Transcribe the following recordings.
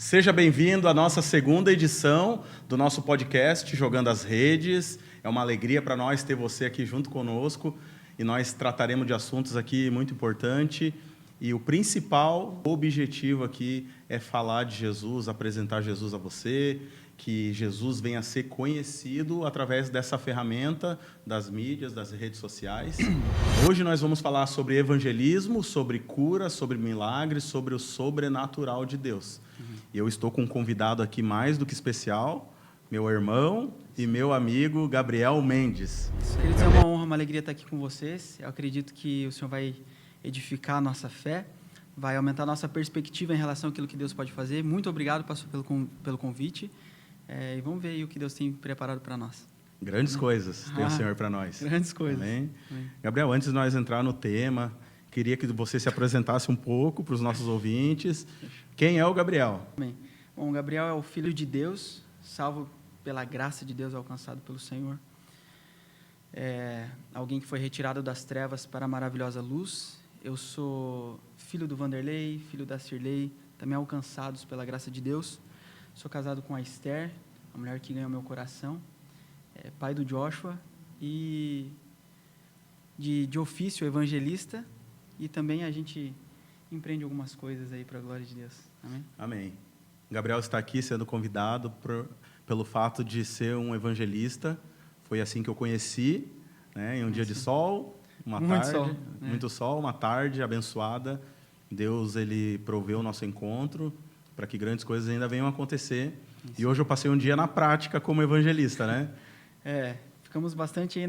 Seja bem-vindo à nossa segunda edição do nosso podcast Jogando as Redes. É uma alegria para nós ter você aqui junto conosco e nós trataremos de assuntos aqui muito importantes. E o principal objetivo aqui é falar de Jesus, apresentar Jesus a você, que Jesus venha a ser conhecido através dessa ferramenta das mídias, das redes sociais. Hoje nós vamos falar sobre evangelismo, sobre cura, sobre milagres, sobre o sobrenatural de Deus. E eu estou com um convidado aqui mais do que especial, meu irmão e meu amigo Gabriel Mendes. Queridos, é uma honra, uma alegria estar aqui com vocês. Eu acredito que o Senhor vai edificar a nossa fé, vai aumentar a nossa perspectiva em relação àquilo que Deus pode fazer. Muito obrigado, pastor, pelo convite. E vamos ver aí o que Deus tem preparado para nós. Grandes coisas tem o Senhor para nós. Grandes coisas. Amém? Amém. Gabriel, antes de nós entrar no tema, queria que você se apresentasse um pouco para os nossos ouvintes. Quem é o Gabriel? Amém. Bom, o Gabriel é o Filho de Deus, salvo pela graça de Deus, alcançado pelo Senhor. É alguém que foi retirado das trevas para a maravilhosa luz. Eu sou filho do Vanderlei, filho da Cirlei, também alcançados pela graça de Deus. Sou casado com a Esther, a mulher que ganhou meu coração. Pai do Joshua e de ofício evangelista. E também a gente empreende algumas coisas aí para a glória de Deus. Amém? Amém. Gabriel está aqui sendo convidado pelo fato de ser um evangelista. Foi assim que eu conheci, né? Em um dia de sol, uma tarde, muito sol, uma tarde abençoada. Deus, ele proveu o nosso encontro para que grandes coisas ainda venham a acontecer. Isso. E hoje eu passei um dia na prática como evangelista, né? Ficamos bastante aí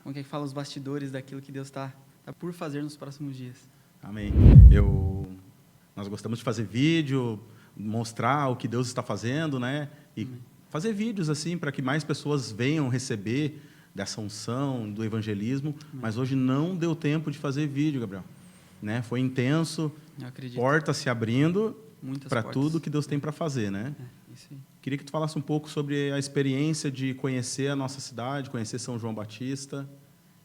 como que fala, os bastidores daquilo que Deus está por fazer nos próximos dias. Amém. Nós gostamos de fazer vídeo, mostrar o que Deus está fazendo, né? E fazer vídeos assim para que mais pessoas venham receber dessa unção do evangelismo. Mas hoje não deu tempo de fazer vídeo, Gabriel, né? Foi intenso, portas se abrindo para tudo que Deus tem para fazer, né? Isso aí. Queria que tu falasse um pouco sobre a experiência de conhecer a nossa cidade, conhecer São João Batista,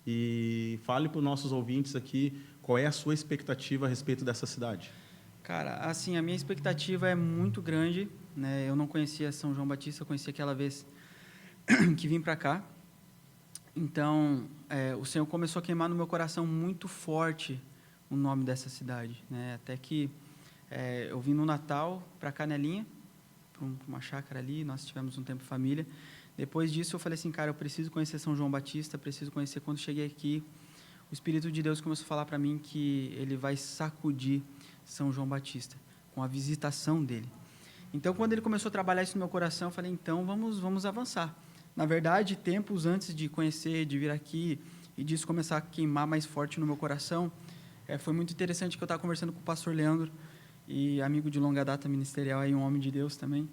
e fale para os nossos ouvintes aqui qual é a sua expectativa a respeito dessa cidade. Cara, assim, a minha expectativa é muito grande, né? Eu não conhecia São João Batista, eu conheci aquela vez que vim para cá. Então, o Senhor começou a queimar no meu coração muito forte o nome dessa cidade, né? Até que eu vim no Natal para Canelinha, para uma chácara ali, nós tivemos um tempo de família. Depois disso, eu falei assim, cara, eu preciso conhecer São João Batista, preciso conhecer. Quando cheguei aqui, o Espírito de Deus começou a falar para mim que ele vai sacudir São João Batista, com a visitação dele. Então, quando ele começou a trabalhar isso no meu coração, eu falei, então, vamos avançar. Na verdade, tempos antes de conhecer, de vir aqui, e disso começar a queimar mais forte no meu coração, foi muito interessante que eu estava conversando com o pastor Leandro, e amigo de longa data ministerial, aí, um homem de Deus também.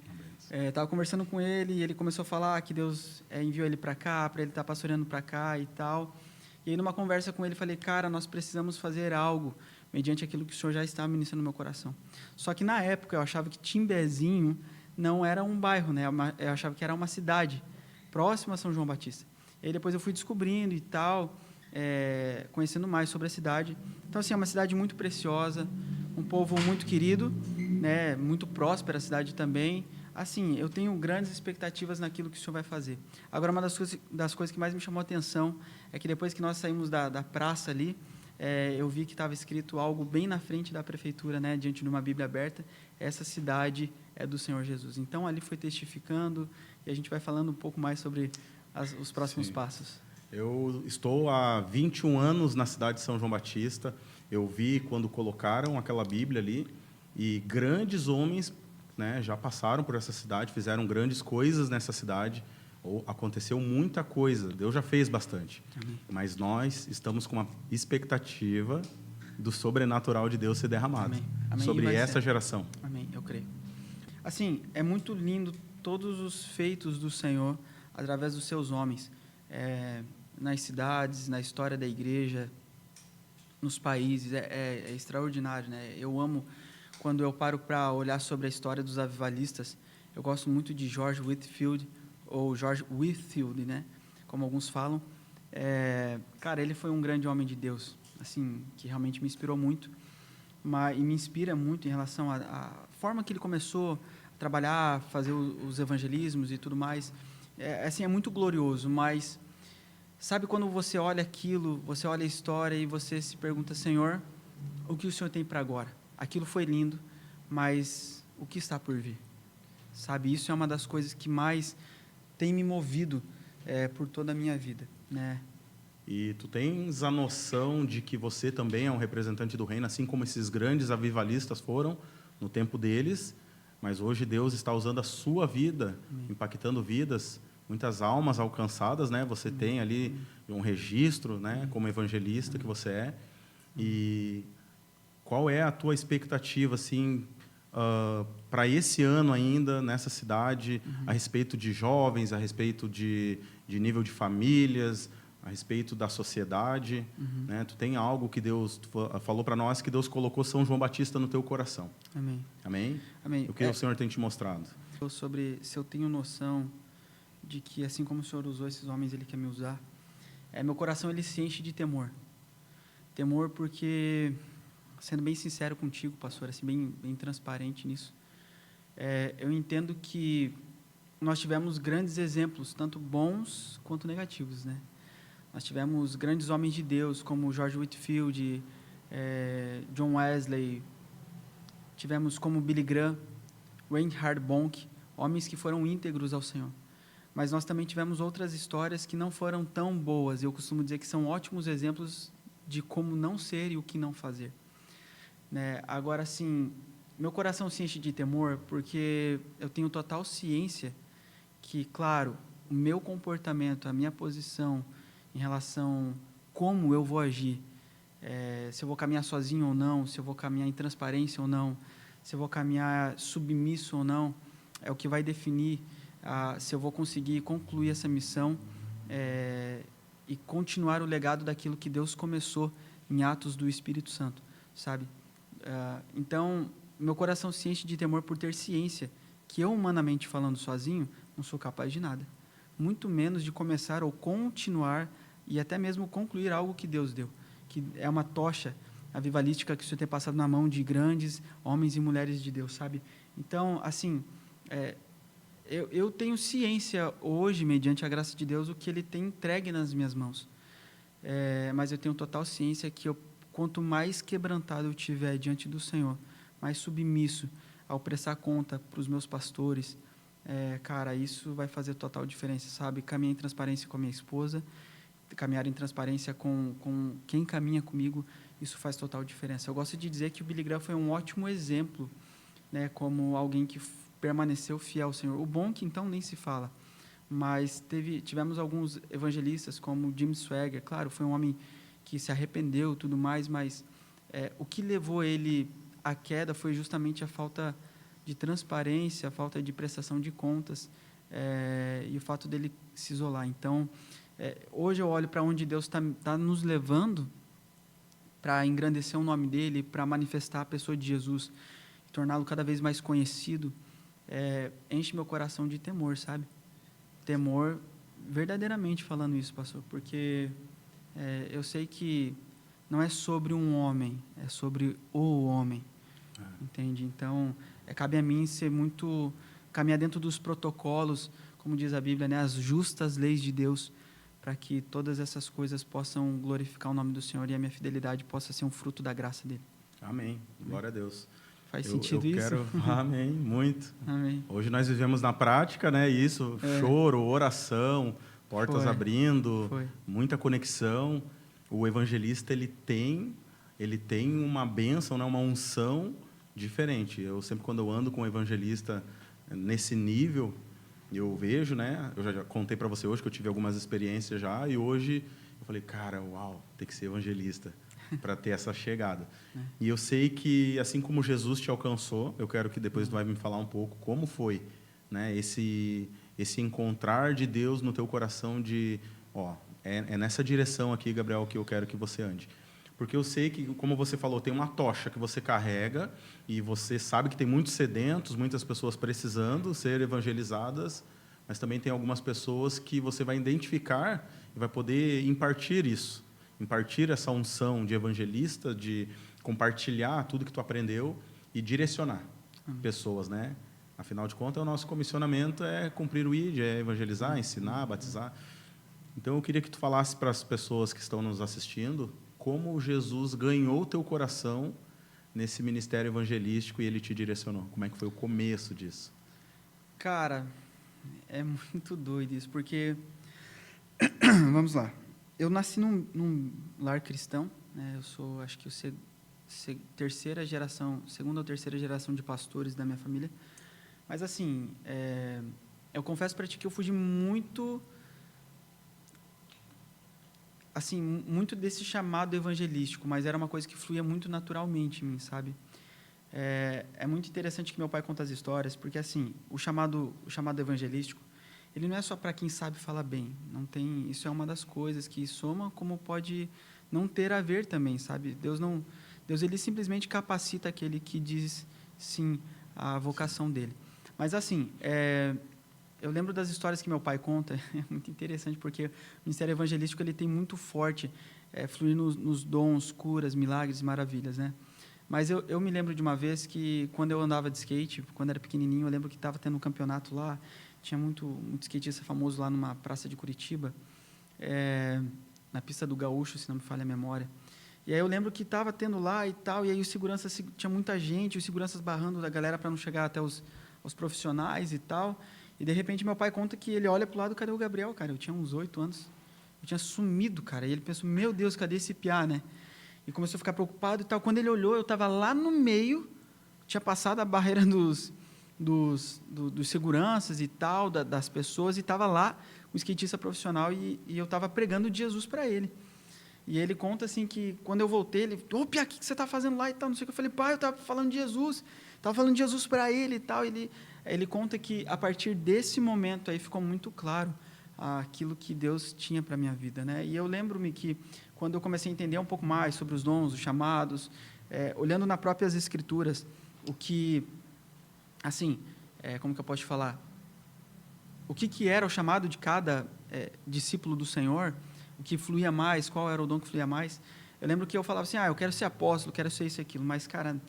Estava conversando com ele, e ele começou a falar que Deus enviou ele para cá, para ele estar pastoreando para cá e tal. E aí, numa conversa com ele, falei, cara, nós precisamos fazer algo mediante aquilo que o Senhor já estava ministrando no meu coração. Só que, na época, eu achava que Timbezinho não era um bairro, né? Eu achava que era uma cidade próxima a São João Batista. E aí, depois eu fui descobrindo e tal, conhecendo mais sobre a cidade. Então, assim, é uma cidade muito preciosa, um povo muito querido, né? Muito próspera a cidade também. Assim, eu tenho grandes expectativas naquilo que o Senhor vai fazer. Agora, uma das coisas que mais me chamou a atenção é que depois que nós saímos da praça ali, eu vi que estava escrito algo bem na frente da prefeitura, né, diante de uma Bíblia aberta, essa cidade é do Senhor Jesus. Então, ali foi testificando, e a gente vai falando um pouco mais sobre os próximos passos. Eu estou há 21 anos na cidade de São João Batista. Eu vi quando colocaram aquela Bíblia ali, e grandes homens, né, já passaram por essa cidade, fizeram grandes coisas nessa cidade. Aconteceu muita coisa, Deus já fez bastante. Amém. Mas nós estamos com uma expectativa do sobrenatural de Deus ser derramado. Amém. Amém. Sobre essa geração. Amém, eu creio. Assim, é muito lindo todos os feitos do Senhor através dos seus homens, nas cidades, na história da igreja, nos países, é extraordinário, né? Eu amo quando eu paro para olhar sobre a história dos avivalistas. Eu gosto muito de George Whitefield, ou George Whitefield, né? Como alguns falam. Cara, ele foi um grande homem de Deus, assim, que realmente me inspirou muito. e me inspira muito em relação à forma que ele começou a trabalhar, fazer os evangelismos e tudo mais. Assim, é muito glorioso, mas sabe quando você olha aquilo, você olha a história e você se pergunta, Senhor, o que o Senhor tem para agora? Aquilo foi lindo, mas o que está por vir? Sabe, isso é uma das coisas que mais tem me movido por toda a minha vida, né? E tu tens a noção de que você também é um representante do reino, assim como esses grandes avivalistas foram no tempo deles, mas hoje Deus está usando a sua vida, impactando vidas, muitas almas alcançadas, né? Você tem ali um registro, né, como evangelista que você é. E qual é a tua expectativa, assim, para esse ano ainda nessa cidade, a respeito de jovens, a respeito de nível de famílias, a respeito da sociedade, né? Tu tem algo que Deus falou para nós, que Deus colocou São João Batista no teu coração. Amém. Amém? Amém. O que o Senhor tem te mostrado? Sobre se eu tenho noção de que, assim como o Senhor usou esses homens, Ele quer me usar, meu coração ele se enche de temor. Temor porque, sendo bem sincero contigo, pastor, assim, bem transparente nisso, eu entendo que nós tivemos grandes exemplos, tanto bons quanto negativos, né? Nós tivemos grandes homens de Deus, como George Whitefield, John Wesley, tivemos como Billy Graham, Reinhard Bonk, homens que foram íntegros ao Senhor. Mas nós também tivemos outras histórias que não foram tão boas. Eu costumo dizer que são ótimos exemplos de como não ser e o que não fazer. Né? Agora, assim, meu coração se enche de temor porque eu tenho total ciência que, claro, o meu comportamento, a minha posição em relação como eu vou agir, se eu vou caminhar sozinho ou não, se eu vou caminhar em transparência ou não, se eu vou caminhar submisso ou não, é o que vai definir se eu vou conseguir concluir essa missão e continuar o legado daquilo que Deus começou em Atos do Espírito Santo, sabe? Então, meu coração se enche de temor por ter ciência que eu, humanamente falando sozinho, não sou capaz de nada. Muito menos de começar ou continuar e até mesmo concluir algo que Deus deu, que é uma tocha avivalística que o Senhor tem passado na mão de grandes homens e mulheres de Deus, sabe? Então, assim, eu tenho ciência hoje, mediante a graça de Deus, o que Ele tem entregue nas minhas mãos. Mas eu tenho total ciência que quanto mais quebrantado eu tiver diante do Senhor, mais submisso ao prestar conta para os meus pastores, cara, isso vai fazer total diferença, sabe? Caminhar em transparência com a minha esposa, caminhar em transparência com quem caminha comigo, isso faz total diferença. Eu gosto de dizer que o Billy Graham foi um ótimo exemplo, né, como alguém que permaneceu fiel ao Senhor. O Bonk, então, nem se fala, mas tivemos alguns evangelistas, como Jim Swaggart, claro, foi um homem que se arrependeu e tudo mais, mas o que levou ele à queda foi justamente a falta de transparência, a falta de prestação de contas e o fato dele se isolar. Então, hoje eu olho para onde Deus está nos levando para engrandecer o nome dele, para manifestar a pessoa de Jesus, torná-lo cada vez mais conhecido, enche meu coração de temor, sabe? Temor, verdadeiramente falando isso, pastor, porque eu sei que não é sobre um homem, é sobre o homem, entende? Então, cabe a mim caminhar dentro dos protocolos, como diz a Bíblia, né, as justas leis de Deus, para que todas essas coisas possam glorificar o nome do Senhor e a minha fidelidade possa ser um fruto da graça dele. Amém. Glória a Deus. Faz sentido isso? Amém, muito. Amém. Hoje nós vivemos na prática, né? Isso, choro, oração, portas abrindo, muita conexão. O evangelista ele tem uma bênção, né? Uma unção diferente. Eu sempre quando eu ando com um evangelista nesse nível, eu vejo, né? Eu já contei para você hoje que eu tive algumas experiências já e hoje eu falei, cara, uau, tem que ser evangelista para ter essa chegada. E eu sei que, assim como Jesus te alcançou, eu quero que depois tu vai me falar um pouco como foi, né, esse encontrar de Deus no teu coração de, é nessa direção aqui, Gabriel, que eu quero que você ande. Porque eu sei que, como você falou, tem uma tocha que você carrega e você sabe que tem muitos sedentos, muitas pessoas precisando ser evangelizadas, mas também tem algumas pessoas que você vai identificar e vai poder impartir isso. Impartir essa unção de evangelista, de compartilhar tudo que tu aprendeu e direcionar pessoas, né? Afinal de contas, o nosso comissionamento é cumprir o ID, é evangelizar, ensinar, batizar. Então, eu queria que tu falasse para as pessoas que estão nos assistindo como Jesus ganhou o teu coração nesse ministério evangelístico e ele te direcionou. Como é que foi o começo disso? Cara, é muito doido isso, porque... Vamos lá. Eu nasci num lar cristão, né? Eu sou, acho que, segunda ou terceira geração de pastores da minha família. Mas, assim, eu confesso para ti que eu fugi muito... assim, muito desse chamado evangelístico, mas era uma coisa que fluía muito naturalmente em mim, sabe? É muito interessante que meu pai conta as histórias, porque, assim, o chamado evangelístico, ele não é só para quem sabe falar bem, não tem, isso é uma das coisas que soma, como pode não ter a ver também, sabe? Deus ele simplesmente capacita aquele que diz sim à vocação dele. Mas, assim, eu lembro das histórias que meu pai conta, é muito interessante, porque o ministério evangelístico ele tem muito forte, fluir nos dons, curas, milagres e maravilhas, né? Mas eu me lembro de uma vez que, quando eu andava de skate, quando era pequenininho, eu lembro que estava tendo um campeonato lá, tinha muito skatista famoso lá numa praça de Curitiba, na pista do Gaúcho, se não me falha a memória. E aí eu lembro que estava tendo lá e tal, e aí os seguranças, tinha muita gente, os seguranças barrando da galera para não chegar até os profissionais e tal. E, de repente, meu pai conta que ele olha para o lado, cadê o Gabriel, cara? Eu tinha uns 8 anos. Eu tinha sumido, cara. E ele pensou, meu Deus, cadê esse piá, né? E começou a ficar preocupado e tal. Quando ele olhou, eu estava lá no meio, tinha passado a barreira dos seguranças e tal, das pessoas, e estava lá um skatista profissional e eu estava pregando de Jesus para ele. E ele conta assim que, quando eu voltei, ele, ô, piá, o que você está fazendo lá e tal? Não sei o que. Eu falei, pai, eu estava falando de Jesus. Estava falando de Jesus para ele e tal. Ele conta que, a partir desse momento, aí ficou muito claro aquilo que Deus tinha para a minha vida, né? E eu lembro-me que, quando eu comecei a entender um pouco mais sobre os dons, os chamados, olhando nas próprias Escrituras, o que, assim, como que eu posso te falar? O que era o chamado de cada discípulo do Senhor, o que fluía mais, qual era o dom que fluía mais. Eu lembro que eu falava assim, eu quero ser apóstolo, quero ser isso e aquilo, mas, cara...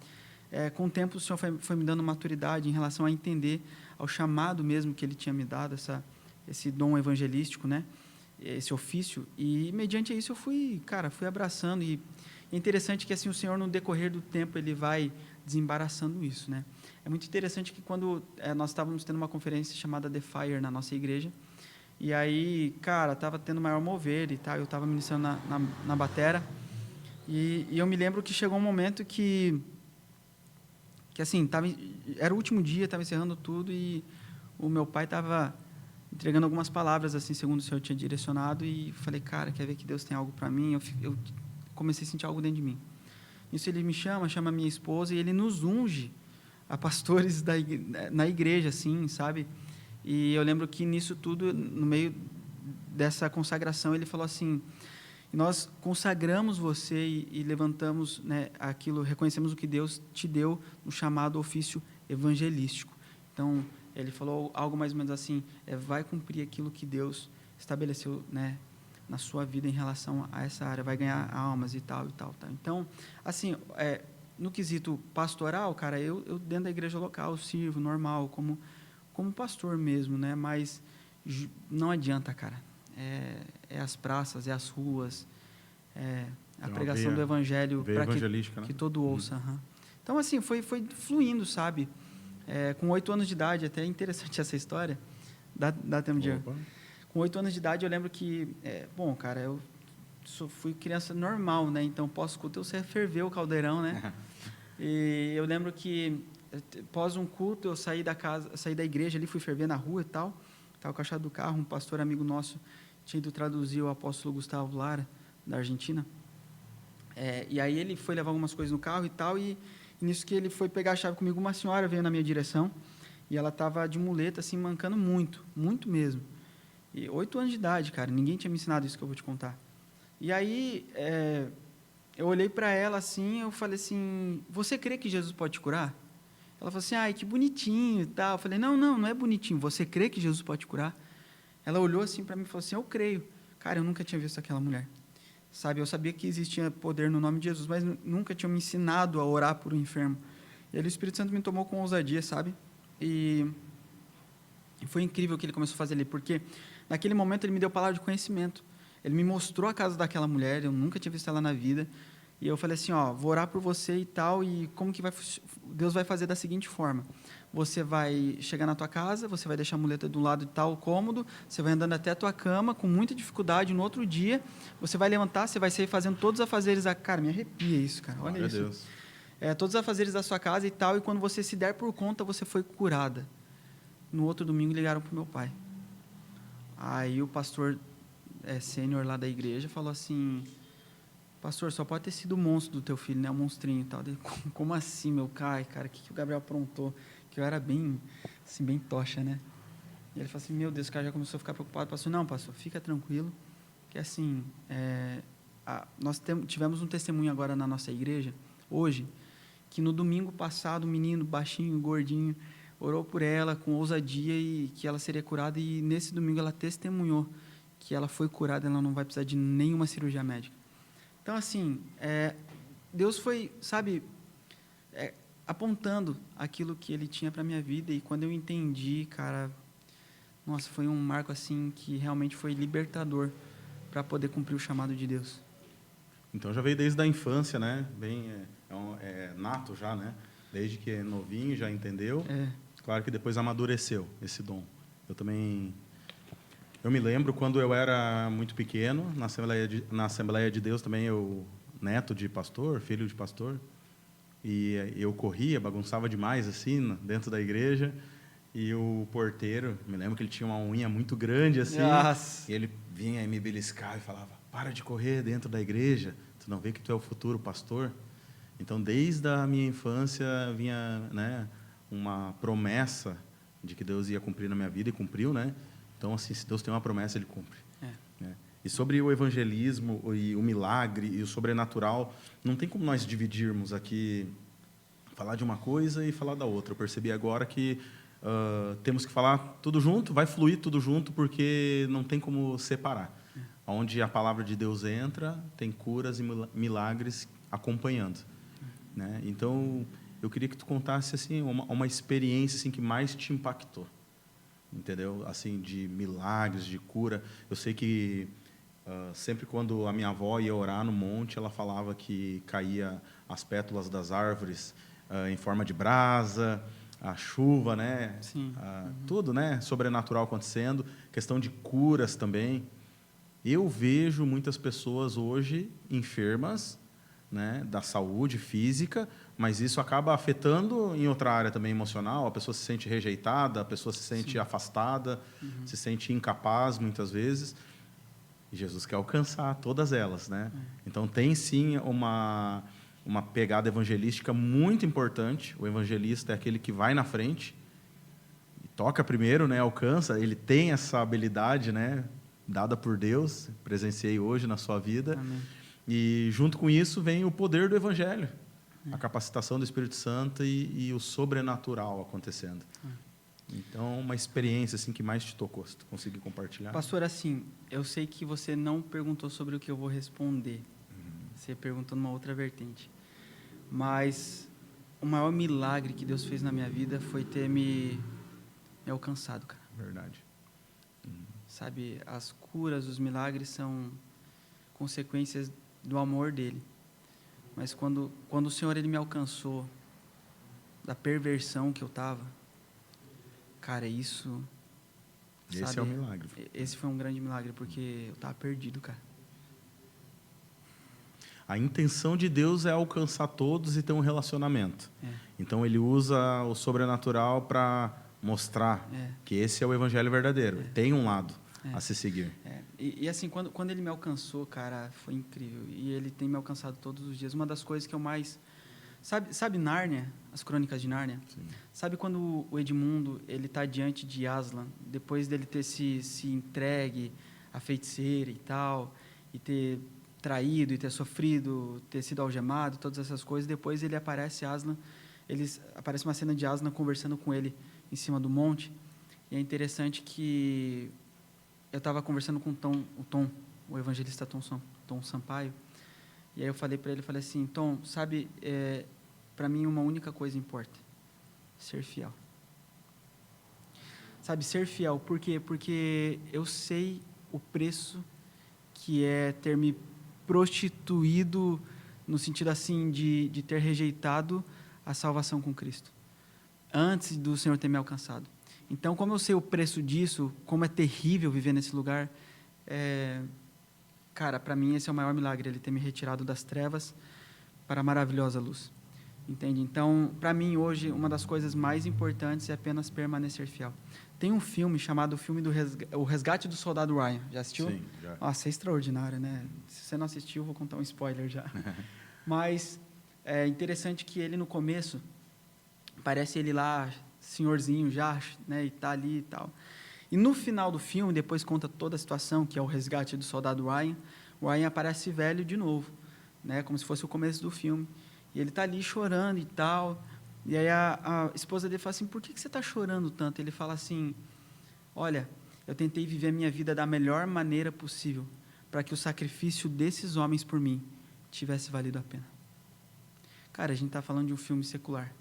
com o tempo, o Senhor foi me dando maturidade em relação a entender ao chamado mesmo que Ele tinha me dado, esse dom evangelístico, né? Esse ofício. E, mediante isso, eu fui abraçando. E é interessante que, assim, o Senhor, no decorrer do tempo, Ele vai desembaraçando isso, né? É muito interessante que, quando nós estávamos tendo uma conferência chamada The Fire na nossa igreja, e aí, cara, estava tendo maior mover e tal, eu estava ministrando na batera, e eu me lembro que chegou um momento que assim, era o último dia, estava encerrando tudo e o meu pai estava entregando algumas palavras, assim, segundo o Senhor tinha direcionado, e falei, cara, quer ver que Deus tem algo para mim? Eu comecei a sentir algo dentro de mim. Isso ele me chama a minha esposa, e ele nos unge a pastores na igreja, assim, sabe? E eu lembro que nisso tudo, no meio dessa consagração, ele falou assim, nós consagramos você e levantamos, né, aquilo, reconhecemos o que Deus te deu no chamado ofício evangelístico. Então, ele falou algo mais ou menos assim, vai cumprir aquilo que Deus estabeleceu, né, na sua vida em relação a essa área, vai ganhar almas e tal, e tal, tal. Então, assim, no quesito pastoral, cara, eu dentro da igreja local sirvo normal, como pastor mesmo, né, mas não adianta, cara. As praças, as ruas, a pregação do evangelho para que todo ouça. Então, assim, foi fluindo, sabe? Com 8 anos de idade, até é interessante essa história, dá tempo de... Com 8 anos de idade, eu lembro que, bom, cara, eu fui criança normal, né? Então, pós-culto, eu ferveu o caldeirão, né? E eu lembro que, após um culto, eu saí da igreja ali, fui ferver na rua e tal, estava com a chave do carro, um pastor amigo nosso tinha ido traduzir o apóstolo Gustavo Lara, da Argentina, e aí ele foi levar algumas coisas no carro e tal, e nisso que ele foi pegar a chave comigo, uma senhora veio na minha direção, e ela estava de muleta, assim, mancando muito, muito mesmo. E 8 anos de idade, cara, ninguém tinha me ensinado isso que eu vou te contar. E aí, eu olhei para ela assim, eu falei assim, você crê que Jesus pode te curar? Ela falou assim, ai, que bonitinho e tal. Eu falei, não é bonitinho, você crê que Jesus pode te curar? Ela olhou assim para mim e falou assim, eu creio. Cara, eu nunca tinha visto aquela mulher. sabe? Eu sabia que existia poder no nome de Jesus, mas nunca tinham me ensinado a orar por um enfermo. E ali o Espírito Santo me tomou com ousadia, sabe? E foi incrível o que ele começou a fazer ali, porque naquele momento ele me deu palavra de conhecimento. Ele me mostrou a casa daquela mulher, eu nunca tinha visto ela na vida. E eu falei assim, ó, vou orar por você e tal, e como que Deus vai fazer da seguinte forma: você vai chegar na tua casa, você vai deixar a muleta do lado de tal cômodo, você vai andando até a tua cama com muita dificuldade, no outro dia você vai levantar, você vai sair fazendo todos os afazeres da... Cara, me arrepia isso, cara, olha isso. Deus. Todos os afazeres da sua casa e tal, e quando você se der por conta, você foi curada. No outro domingo ligaram pro meu pai. Aí o pastor sênior lá da igreja falou assim: pastor, só pode ter sido o monstro do teu filho, né? O monstrinho e tal. Dele, como assim, meu pai, cara? O que o Gabriel aprontou? Que eu era bem, assim, bem tocha, né? E ele falou assim, meu Deus, o cara já começou a ficar preocupado. Pastor, não, pastor, fica tranquilo, que assim, nós tivemos um testemunho agora na nossa igreja, hoje, que no domingo passado, um menino baixinho, gordinho, orou por ela com ousadia e que ela seria curada, e nesse domingo ela testemunhou que ela foi curada, ela não vai precisar de nenhuma cirurgia médica. Então, assim, Deus foi, sabe, apontando aquilo que Ele tinha para a minha vida, e quando eu entendi, cara, nossa, foi um marco, assim, que realmente foi libertador para poder cumprir o chamado de Deus. Então, já veio desde a infância, né? Bem, nato já, né? Desde que é novinho, já entendeu. Claro que depois amadureceu esse dom. Eu me lembro quando eu era muito pequeno, na Assembleia de Deus também, eu neto de pastor, filho de pastor, e eu corria, bagunçava demais assim dentro da igreja, e o porteiro, me lembro que ele tinha uma unha muito grande assim, e ele vinha me beliscar e falava: para de correr dentro da igreja, tu não vê que tu é o futuro pastor? Então, desde a minha infância vinha, né, uma promessa de que Deus ia cumprir na minha vida, e cumpriu, né? Então, assim, se Deus tem uma promessa, Ele cumpre. Né? E sobre o evangelismo e o milagre e o sobrenatural, não tem como nós dividirmos aqui, falar de uma coisa e falar da outra. Eu percebi agora que temos que falar tudo junto, vai fluir tudo junto, porque não tem como separar. Onde a palavra de Deus entra, tem curas e milagres acompanhando. Né? Então, eu queria que tu contasse assim, uma experiência assim, que mais te impactou. Entendeu? Assim, de milagres, de cura. Eu sei que sempre quando a minha avó ia orar no monte, ela falava que caía as pétalas das árvores em forma de brasa, a chuva, né? Sim. Tudo, né? Sobrenatural acontecendo. Questão de curas também. Eu vejo muitas pessoas hoje enfermas, né, da saúde física, mas isso acaba afetando em outra área também emocional. A pessoa se sente rejeitada, a pessoa se sente afastada, se sente incapaz muitas vezes. E Jesus quer alcançar todas elas, né? Então tem sim uma pegada evangelística muito importante. O evangelista é aquele que vai na frente e toca primeiro, né? Alcança. Ele tem essa habilidade, né? Dada por Deus. Presenciei hoje na sua vida. Amém. E junto com isso vem o poder do Evangelho, a capacitação do Espírito Santo e o sobrenatural acontecendo. Então, uma experiência assim que mais te tocou, se tu conseguir compartilhar. Pastor, assim, eu sei que você não perguntou sobre o que eu vou responder. Você perguntou numa outra vertente. Mas o maior milagre que Deus fez na minha vida foi ter me alcançado, cara. Verdade. Sabe, as curas, os milagres são consequências do amor dele. Mas quando o Senhor ele me alcançou da perversão que eu estava, cara, isso... Esse sabe, é um milagre. Esse foi um grande milagre, porque eu estava perdido, cara. A intenção de Deus é alcançar todos e ter um relacionamento. Então, Ele usa o sobrenatural para mostrar que esse é o evangelho verdadeiro. Tem um lado a se seguir. E assim, quando Ele me alcançou, cara, foi incrível. E Ele tem me alcançado todos os dias. Uma das coisas que eu mais... Sabe Nárnia? As Crônicas de Nárnia? Sim. Sabe quando o Edmundo ele está diante de Aslan, depois dele ter se entregue à feiticeira e tal, e ter traído, e ter sofrido, ter sido algemado, todas essas coisas, depois ele aparece Aslan, aparece uma cena de Aslan conversando com ele em cima do monte, e é interessante que eu estava conversando com o Tom, o evangelista Thomson, Tom Sampaio. E aí eu falei para ele, falei assim, Tom, sabe, para mim uma única coisa importa, ser fiel. Sabe, ser fiel, por quê? Porque eu sei o preço que é ter me prostituído, no sentido assim, de ter rejeitado a salvação com Cristo, antes do Senhor ter me alcançado. Então, como eu sei o preço disso, como é terrível viver nesse lugar, cara, para mim esse é o maior milagre, Ele ter me retirado das trevas para a maravilhosa luz. Entende? Então, para mim hoje, uma das coisas mais importantes é apenas permanecer fiel. Tem um filme chamado O Resgate do Soldado Ryan. Já assistiu? Sim, já. Nossa, é extraordinário, né? Se você não assistiu, vou contar um spoiler já. Mas é interessante que ele, no começo, parece ele lá, senhorzinho já, né? E tá ali e tal. E no final do filme, depois conta toda a situação, que é o resgate do soldado Ryan. O Ryan aparece velho de novo, né? Como se fosse o começo do filme. E ele está ali chorando e tal. E aí a esposa dele fala assim, por que você está chorando tanto? Ele fala assim, olha, eu tentei viver a minha vida da melhor maneira possível para que o sacrifício desses homens por mim tivesse valido a pena. Cara, a gente está falando de um filme secular.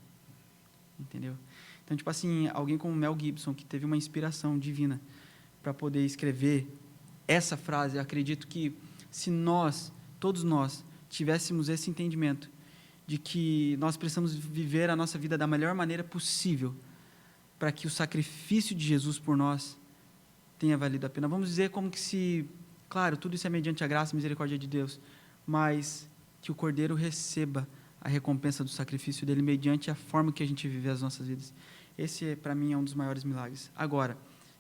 Entendeu? Então, tipo assim, alguém como Mel Gibson, que teve uma inspiração divina para poder escrever essa frase, eu acredito que se nós, todos nós, tivéssemos esse entendimento de que nós precisamos viver a nossa vida da melhor maneira possível para que o sacrifício de Jesus por nós tenha valido a pena. Vamos dizer como que se, claro, tudo isso é mediante a graça e misericórdia de Deus, mas que o Cordeiro receba a recompensa do sacrifício dele mediante a forma que a gente vive as nossas vidas. Esse, para mim, é um dos maiores milagres. Agora,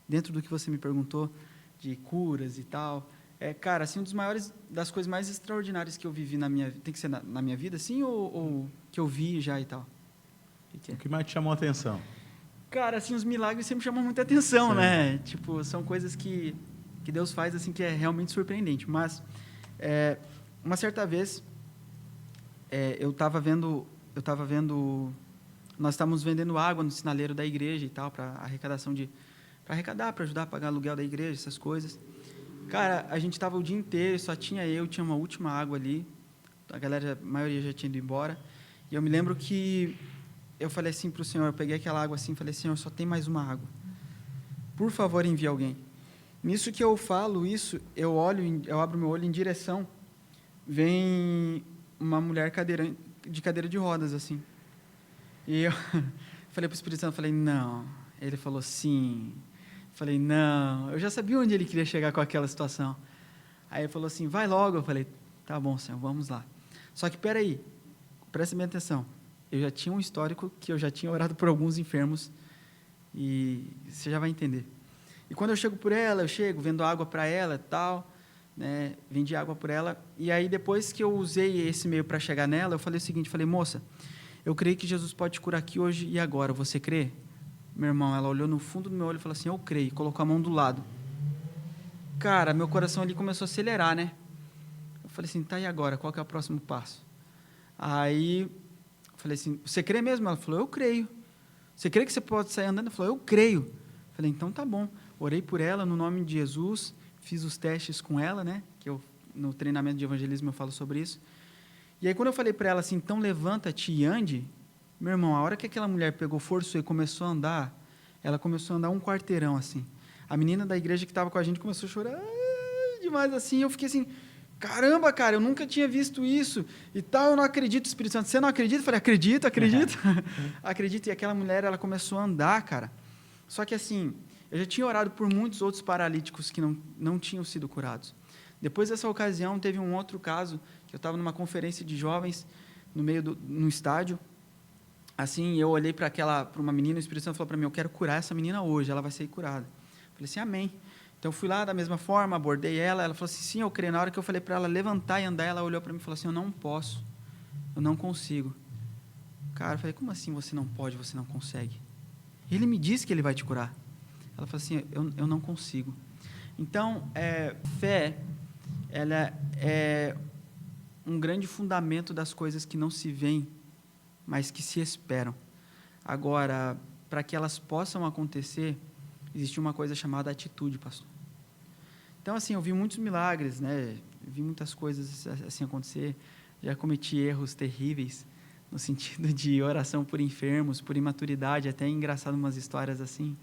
dentro do que você me perguntou, de curas e tal, cara, assim, das coisas mais extraordinárias que eu vivi na minha vida, tem que ser na minha vida, assim, ou que eu vi já e tal? O que mais te chamou a atenção? Cara, assim, os milagres sempre chamam muita atenção, né? Tipo, são coisas que Deus faz, assim, que é realmente surpreendente. Mas, uma certa vez, eu estava vendo, nós estávamos vendendo água no sinaleiro da igreja e tal, para arrecadar, para ajudar a pagar aluguel da igreja, essas coisas. Cara, a gente estava o dia inteiro, só tinha tinha uma última água ali, a maioria já tinha ido embora, e eu me lembro que eu falei assim para o Senhor, eu peguei aquela água assim, falei, Senhor, só tem mais uma água, por favor, envie alguém. Nisso que eu falo isso, eu abro meu olho em direção, vem uma mulher de cadeira de rodas, assim, e eu falei para o Espírito Santo, falei, não, ele falou, sim. Falei, não, eu já sabia onde ele queria chegar com aquela situação. Aí ele falou assim, vai logo. Eu falei, tá bom, Senhor, vamos lá. Só que, peraí, preste bem atenção. Eu já tinha um histórico que eu já tinha orado por alguns enfermos e você já vai entender. E quando eu chego por ela, vendo água para ela e tal, né, vendi água por ela, e aí depois que eu usei esse meio para chegar nela, eu falei o seguinte, falei, moça, eu creio que Jesus pode te curar aqui hoje e agora, você crê? Meu irmão, ela olhou no fundo do meu olho e falou assim, eu creio, colocou a mão do lado. Cara, meu coração ali começou a acelerar, né? Eu falei assim, tá, e agora? Qual que é o próximo passo? Aí, eu falei assim, você crê mesmo? Ela falou, eu creio. Você crê que você pode sair andando? Ela falou, eu creio. Eu falei, então tá bom. Orei por ela, no nome de Jesus, fiz os testes com ela, né? Que no treinamento de evangelismo eu falo sobre isso. E aí, quando eu falei para ela assim, então levanta-te e ande, meu irmão, a hora que aquela mulher pegou força e começou a andar, ela começou a andar um quarteirão, assim. A menina da igreja que estava com a gente começou a chorar demais, assim. Eu fiquei assim, caramba, cara, eu nunca tinha visto isso e tal, eu não acredito, Espírito Santo. Você não acredita? Eu falei, acredito. Acredito. E aquela mulher, ela começou a andar, cara. Só que, assim, eu já tinha orado por muitos outros paralíticos que não tinham sido curados. Depois dessa ocasião, teve um outro caso, que eu estava numa conferência de jovens, no estádio. Assim, eu olhei para uma menina, o Espírito Santo falou para mim, eu quero curar essa menina hoje, ela vai ser curada. Eu falei assim, amém. Então, eu fui lá da mesma forma, abordei ela falou assim, sim, eu creio. Na hora que eu falei para ela levantar e andar, ela olhou para mim e falou assim, eu não posso, eu não consigo. Cara, eu falei, como assim você não pode, você não consegue? Ele me disse que ele vai te curar. Ela falou assim, eu não consigo. Então, fé, ela é um grande fundamento das coisas que não se veem, mas que se esperam. Agora, para que elas possam acontecer, existe uma coisa chamada atitude, pastor. Então, assim, eu vi muitos milagres, né? vi muitas coisas assim acontecer, já cometi erros terríveis, no sentido de oração por enfermos, por imaturidade, até engraçado umas histórias assim.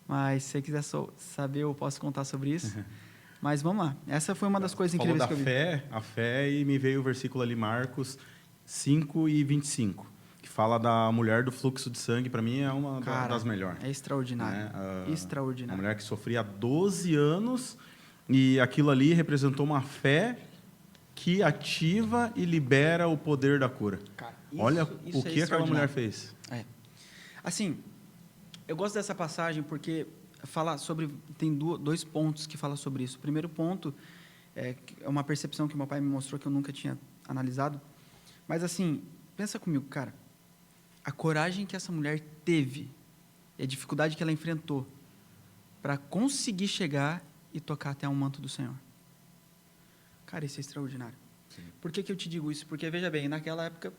Mas se você quiser saber, eu posso contar sobre isso. Mas vamos lá. Essa foi uma das coisas incríveis que eu vi. A fé, e me veio o versículo ali, Marcos 5:25, que fala da mulher do fluxo de sangue. Para mim, é uma das melhores. É extraordinário. Né? Extraordinário. Uma mulher que sofria há 12 anos, e aquilo ali representou uma fé que ativa e libera o poder da cura. Cara, olha o que aquela mulher fez. Assim, eu gosto dessa passagem porque fala sobre, tem dois pontos que falam sobre isso. O primeiro ponto é uma percepção que meu pai me mostrou que eu nunca tinha analisado. Mas assim, pensa comigo, cara. A coragem que essa mulher teve e a dificuldade que ela enfrentou para conseguir chegar e tocar até um manto do Senhor. Cara, isso é extraordinário. Sim. Por que eu te digo isso? Porque, veja bem, naquela época,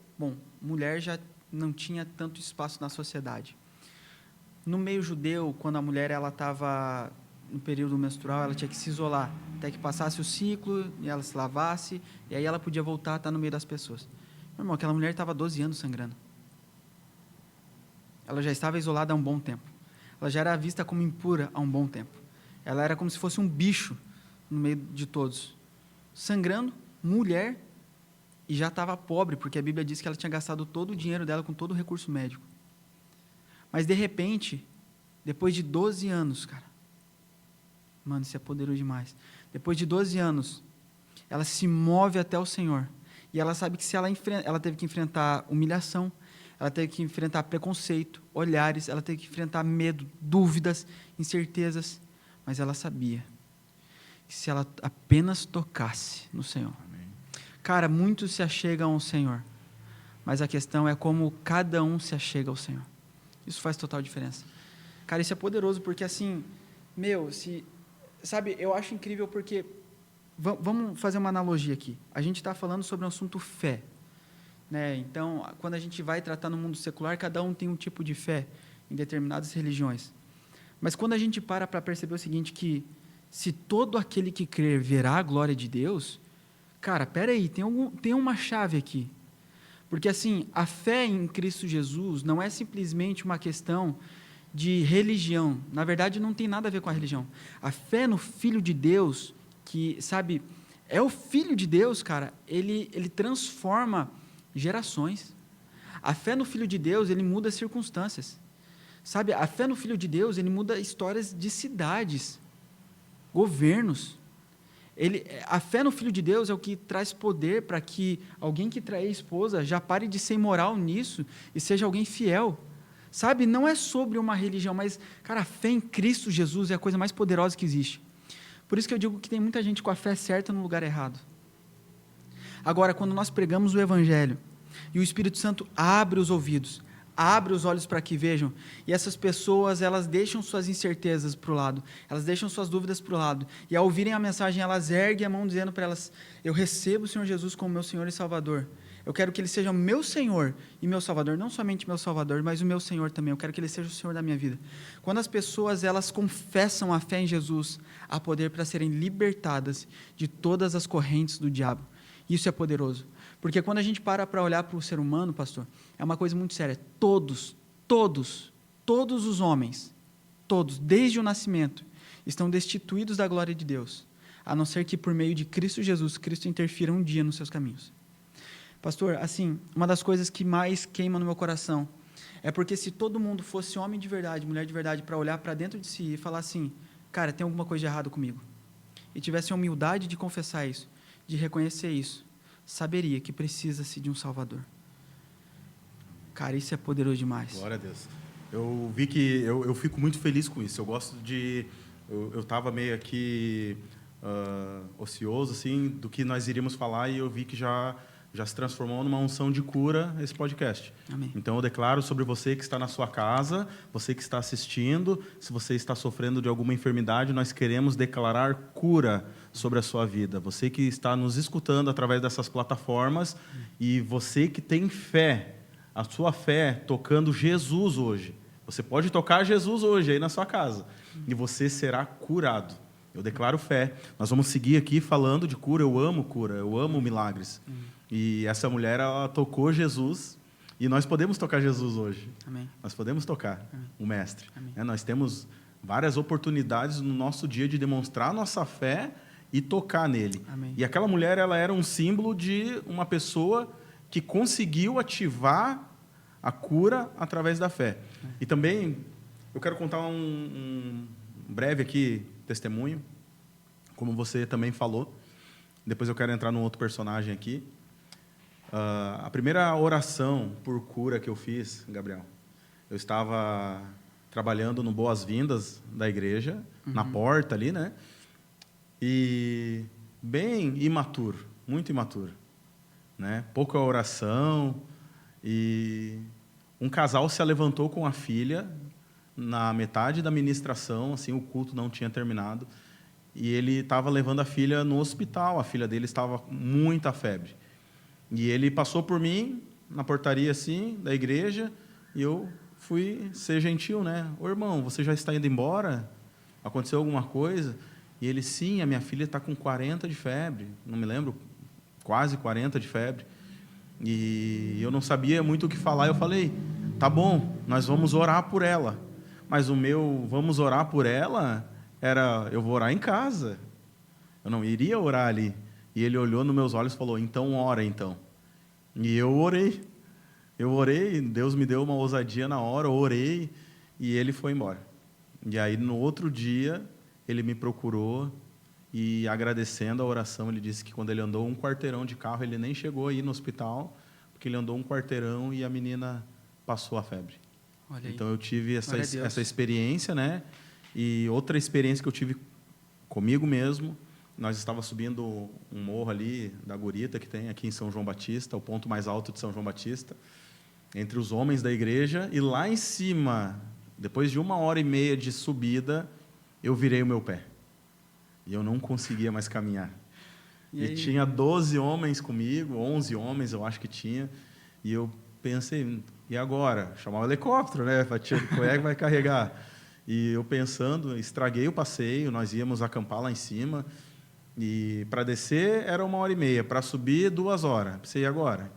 mulher já não tinha tanto espaço na sociedade. No meio judeu, quando a mulher estava no período menstrual, ela tinha que se isolar, até que passasse o ciclo, e ela se lavasse, e aí ela podia voltar a estar no meio das pessoas. Meu irmão, aquela mulher estava 12 anos sangrando. Ela já estava isolada há um bom tempo. Ela já era vista como impura há um bom tempo. Ela era como se fosse um bicho no meio de todos. Sangrando, mulher, e já estava pobre, porque a Bíblia diz que ela tinha gastado todo o dinheiro dela com todo o recurso médico. Mas, de repente, depois de 12 anos, cara, mano, isso é poderoso demais. Depois de 12 anos, ela se move até o Senhor. E ela sabe que se ela teve que enfrentar humilhação, ela teve que enfrentar preconceito, olhares, ela teve que enfrentar medo, dúvidas, incertezas. Mas ela sabia que se ela apenas tocasse no Senhor. Amém. Cara, muitos se achegam ao Senhor, mas a questão é como cada um se achega ao Senhor. Isso faz total diferença. Cara, isso é poderoso, porque assim, sabe, eu acho incrível porque, vamos fazer uma analogia aqui. A gente está falando sobre um assunto fé, né? Então, quando a gente vai tratar no mundo secular, cada um tem um tipo de fé em determinadas religiões. Mas quando a gente para perceber o seguinte, que se todo aquele que crer verá a glória de Deus, cara, peraí, tem uma chave aqui. Porque, assim, a fé em Cristo Jesus não é simplesmente uma questão de religião. Na verdade, não tem nada a ver com a religião. A fé no Filho de Deus, que, sabe, é o Filho de Deus, cara, ele transforma gerações. A fé no Filho de Deus, ele muda circunstâncias. Sabe, a fé no Filho de Deus, ele muda histórias de cidades, governos. A fé no Filho de Deus é o que traz poder para que alguém que trai a esposa já pare de ser imoral nisso e seja alguém fiel. Sabe, não é sobre uma religião, mas, cara, a fé em Cristo Jesus é a coisa mais poderosa que existe. Por isso que eu digo que tem muita gente com a fé certa no lugar errado. Agora, quando nós pregamos o Evangelho e o Espírito Santo abre os ouvidos, abre os olhos para que vejam, e essas pessoas, elas deixam suas incertezas para o lado, elas deixam suas dúvidas para o lado, e ao ouvirem a mensagem, elas erguem a mão dizendo para elas, eu recebo o Senhor Jesus como meu Senhor e Salvador, eu quero que Ele seja meu Senhor e meu Salvador, não somente meu Salvador, mas o meu Senhor também, eu quero que Ele seja o Senhor da minha vida. Quando as pessoas, elas confessam a fé em Jesus, há poder para serem libertadas de todas as correntes do diabo. Isso é poderoso. Porque quando a gente para olhar para o ser humano, pastor, é uma coisa muito séria. Todos os homens, todos, desde o nascimento, estão destituídos da glória de Deus, a não ser que por meio de Cristo Jesus, Cristo interfira um dia nos seus caminhos. Pastor, assim, uma das coisas que mais queima no meu coração é porque se todo mundo fosse homem de verdade, mulher de verdade, para olhar para dentro de si e falar assim, cara, tem alguma coisa de errado comigo, e tivesse a humildade de confessar isso, de reconhecer isso, saberia que precisa-se de um Salvador. Cara, isso é poderoso demais. Glória a Deus. Eu vi que eu fico muito feliz com isso. Eu gosto de... Eu estava meio aqui ocioso, assim, do que nós iríamos falar, e eu vi que já se transformou numa unção de cura esse podcast. Amém. Então, eu declaro sobre você que está na sua casa, você que está assistindo, se você está sofrendo de alguma enfermidade, nós queremos declarar cura sobre a sua vida. Você que está nos escutando através dessas plataformas e você que tem fé, a sua fé tocando Jesus hoje. Você pode tocar Jesus hoje aí na sua casa e você será curado. Eu declaro fé. Nós vamos seguir aqui falando de cura. Eu amo milagres. E essa mulher, ela tocou Jesus, e nós podemos tocar Jesus hoje. Amém. Nós podemos tocar o Mestre. Amém. Nós temos várias oportunidades no nosso dia de demonstrar nossa fé e tocar nele. Amém. E aquela mulher, ela era um símbolo de uma pessoa que conseguiu ativar a cura através da fé. E também, eu quero contar um breve aqui testemunho, como você também falou. Depois eu quero entrar num outro personagem aqui. A primeira oração por cura que eu fiz, Gabriel, eu estava trabalhando no Boas-Vindas da igreja, na porta ali, né? E bem imaturo, muito imaturo, né? Pouca oração, e um casal se levantou com a filha na metade da ministração, assim, o culto não tinha terminado, e ele estava levando a filha no hospital. A filha dele estava com muita febre. E ele passou por mim na portaria assim da igreja, e eu fui ser gentil, né? Ô, irmão, você já está indo embora? Aconteceu alguma coisa? E ele, sim, a minha filha está com 40 de febre, não me lembro, quase 40 de febre. E eu não sabia muito o que falar. Eu falei, tá bom, nós vamos orar por ela. Mas o meu vamos orar por ela era, eu vou orar em casa. Eu não iria orar ali. E ele olhou nos meus olhos e falou, então ora então. E eu orei, Deus me deu uma ousadia na hora, eu orei, e ele foi embora. E aí, no outro dia, ele me procurou, e agradecendo a oração, ele disse que quando ele andou um quarteirão de carro, ele nem chegou a ir no hospital, porque ele andou um quarteirão e a menina passou a febre. Olha aí. Então, eu tive essa experiência, né? E outra experiência que eu tive comigo mesmo, nós estávamos subindo um morro ali da Gurita, que tem aqui em São João Batista, o ponto mais alto de São João Batista, entre os homens da igreja, e lá em cima, depois de 1h30 de subida, eu virei o meu pé. E eu não conseguia mais caminhar. E tinha 12 homens comigo, 11 homens, eu acho que tinha, e eu pensei, e agora? Chamar o helicóptero, né? Como é que vai carregar? E eu pensando, estraguei o passeio, nós íamos acampar lá em cima, e para descer era 1h30, para subir 2 horas. Pensei, e agora?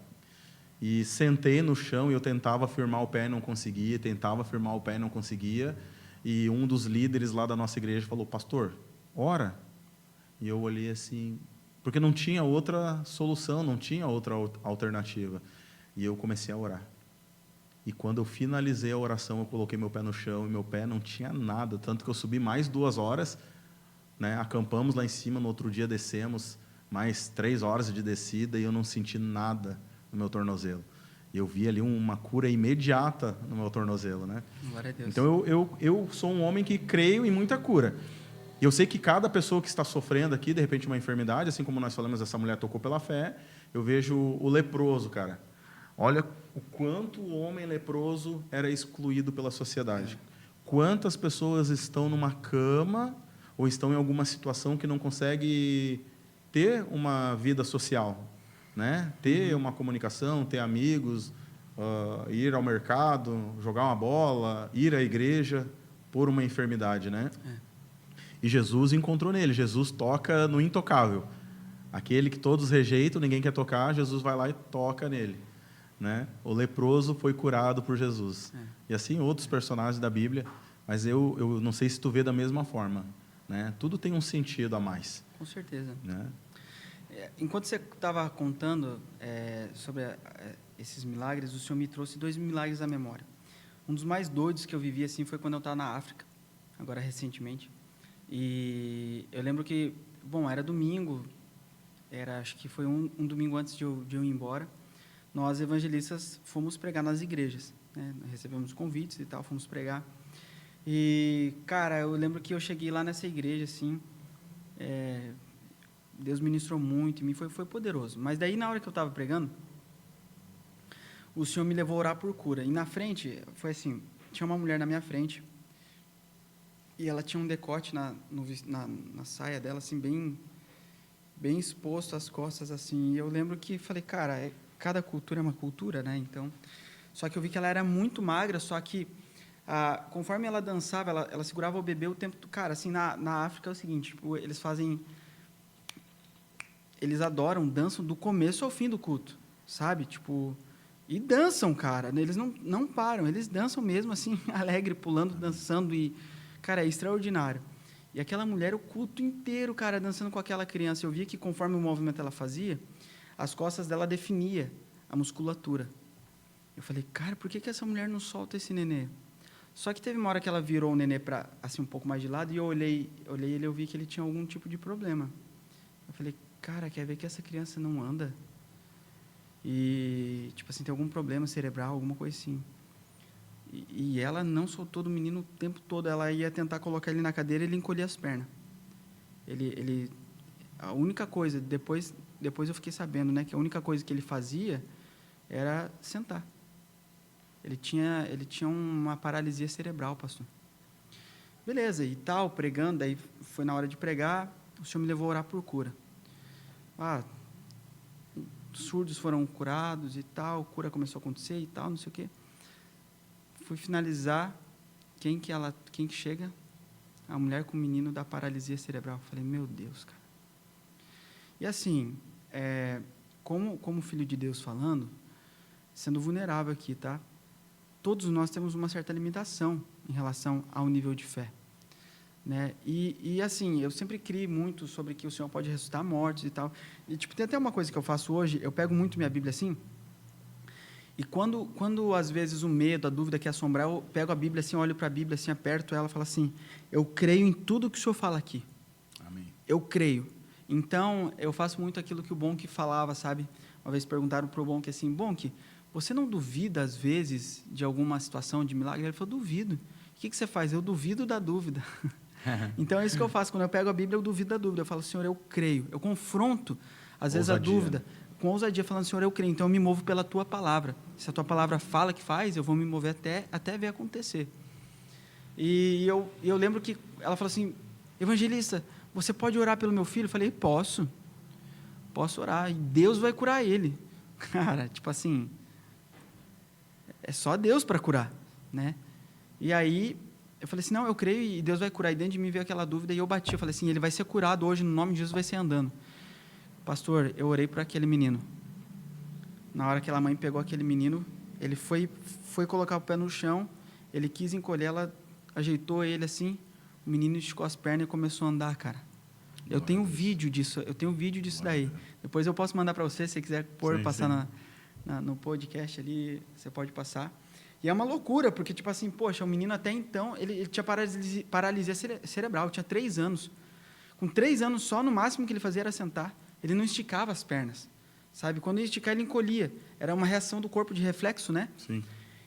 E sentei no chão e eu tentava firmar o pé e não conseguia, tentava firmar o pé e não conseguia. E um dos líderes lá da nossa igreja falou, pastor, ora. E eu olhei assim, porque não tinha outra solução, não tinha outra alternativa. E eu comecei a orar. E quando eu finalizei a oração, eu coloquei meu pé no chão e meu pé não tinha nada, tanto que eu subi mais 2 horas, né? Acampamos lá em cima, no outro dia descemos, mais 3 horas de descida, e eu não senti nada no meu tornozelo. E eu vi ali uma cura imediata no meu tornozelo, né? Glória a Deus. Então, eu sou um homem que creio em muita cura. E eu sei que cada pessoa que está sofrendo aqui, de repente, uma enfermidade, assim como nós falamos, essa mulher tocou pela fé, eu vejo o leproso, cara. Olha o quanto o homem leproso era excluído pela sociedade. Quantas pessoas estão numa cama ou estão em alguma situação que não consegue ter uma vida social, né? Ter uma comunicação, ter amigos, ir ao mercado, jogar uma bola, ir à igreja por uma enfermidade, né? E Jesus encontrou nele. Jesus toca no intocável. Aquele que todos rejeitam, ninguém quer tocar, Jesus vai lá e toca nele, né? O leproso foi curado por Jesus. E assim outros personagens da Bíblia, mas eu não sei se tu vê da mesma forma, né? Tudo tem um sentido a mais. Com certeza. Né? Enquanto você estava contando sobre esses milagres, o Senhor me trouxe 2 milagres à memória. Um dos mais doidos que eu vivi assim foi quando eu estava na África, agora recentemente. E eu lembro que, bom, era domingo, acho que foi um domingo antes de eu ir embora. Nós, evangelistas, fomos pregar nas igrejas, né? Recebemos convites e tal, fomos pregar. E, cara, eu lembro que eu cheguei lá nessa igreja, assim, Deus ministrou muito em mim, foi poderoso. Mas daí, na hora que eu estava pregando, o Senhor me levou a orar por cura. E na frente, foi assim, tinha uma mulher na minha frente, e ela tinha um decote na saia dela, assim, bem exposto às costas, assim. E eu lembro que falei, cara, cada cultura é uma cultura, né? Então, só que eu vi que ela era muito magra, só que Conforme ela dançava, ela segurava o bebê o tempo... Cara, assim, na África é o seguinte, tipo, eles adoram, dançam do começo ao fim do culto, sabe? Tipo, e dançam, cara. Eles não param, eles dançam mesmo, assim, alegre, pulando, dançando. E, cara, é extraordinário. E aquela mulher, o culto inteiro, cara, dançando com aquela criança. Eu via que, conforme o movimento ela fazia, as costas dela definia a musculatura. Eu falei, cara, por que essa mulher não solta esse nenê? Só que teve uma hora que ela virou o nenê para assim, um pouco mais de lado, e eu olhei ele e eu vi que ele tinha algum tipo de problema. Eu falei, cara, quer ver que essa criança não anda? E, tipo assim, tem algum problema cerebral, alguma coisa assim. E ela não soltou do menino o tempo todo. Ela ia tentar colocar ele na cadeira e ele encolhia as pernas. A única coisa, depois eu fiquei sabendo, né, que a única coisa que ele fazia era sentar. Ele tinha uma paralisia cerebral, pastor. Beleza, e tal, pregando, aí foi na hora de pregar, o Senhor me levou a orar por cura. Surdos foram curados e tal, cura começou a acontecer e tal, não sei o quê. Fui finalizar, quem que chega? A mulher com o menino da paralisia cerebral. Falei, meu Deus, cara. E assim, como filho de Deus falando, sendo vulnerável aqui, tá? Todos nós temos uma certa limitação em relação ao nível de fé, né? E assim, eu sempre criei muito sobre que o Senhor pode ressuscitar mortos e tal. E tipo, tem até uma coisa que eu faço hoje, eu pego muito minha Bíblia assim, e quando às vezes o medo, a dúvida quer assombrar, eu pego a Bíblia assim, olho para a Bíblia assim, aperto ela e falo assim, eu creio em tudo que o Senhor fala aqui. Amém. Eu creio. Então, eu faço muito aquilo que o Bonk falava, sabe? Uma vez perguntaram para o Bonk assim, Bonk, você não duvida, às vezes, de alguma situação de milagre? Ele falou, duvido. O que você faz? Eu duvido da dúvida. Então, é isso que eu faço. Quando eu pego a Bíblia, eu duvido da dúvida. Eu falo, Senhor, eu creio. Eu confronto, às vezes, a dúvida com ousadia, falando, Senhor, eu creio. Então, eu me movo pela Tua palavra. Se a Tua palavra fala que faz, eu vou me mover até ver acontecer. E eu lembro que ela falou assim, evangelista, você pode orar pelo meu filho? Eu falei, posso orar. E Deus vai curar ele. Cara, tipo assim... É só Deus para curar, né? E aí, eu falei assim, não, eu creio e Deus vai curar. E dentro de mim veio aquela dúvida e eu bati. Eu falei assim, ele vai ser curado hoje, no nome de Jesus vai ser andando. Pastor, eu orei por aquele menino. Na hora que a mãe pegou aquele menino, ele foi colocar o pé no chão, ele quis encolher, ela ajeitou ele assim, o menino esticou as pernas e começou a andar, cara. Eu tenho vídeo disso daí. Depois eu posso mandar para você, se você quiser passar no podcast ali, você pode passar. E é uma loucura, porque, tipo assim, poxa, o menino até então, ele tinha paralisia cerebral, tinha 3 anos. Com 3 anos só, no máximo que ele fazia era sentar. Ele não esticava as pernas, sabe? Quando ele esticar, ele encolhia. Era uma reação do corpo de reflexo, né? Sim.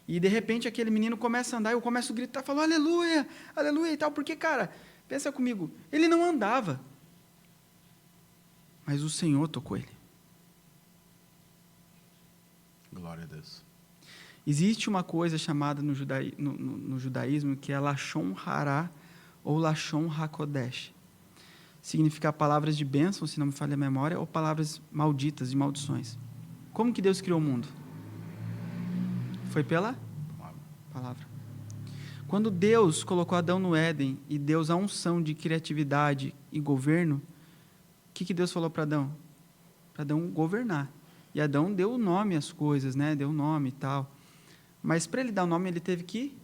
E, de repente, aquele menino começa a andar, eu começo a gritar, falo, aleluia, aleluia e tal. Porque, cara, pensa comigo, ele não andava, mas o Senhor tocou ele. Glória a Deus. Existe uma coisa chamada no judaísmo que é Lashon Hará ou Lashon HaKodesh. Significa palavras de bênção, se não me falha a memória, ou palavras malditas, de maldições. Como que Deus criou o mundo? Foi pela palavra. Quando Deus colocou Adão no Éden e deu a unção de criatividade e governo, o que Deus falou para Adão? Para Adão governar. E Adão deu o nome às coisas, né? Deu o nome e tal. Mas para ele dar o nome, ele teve que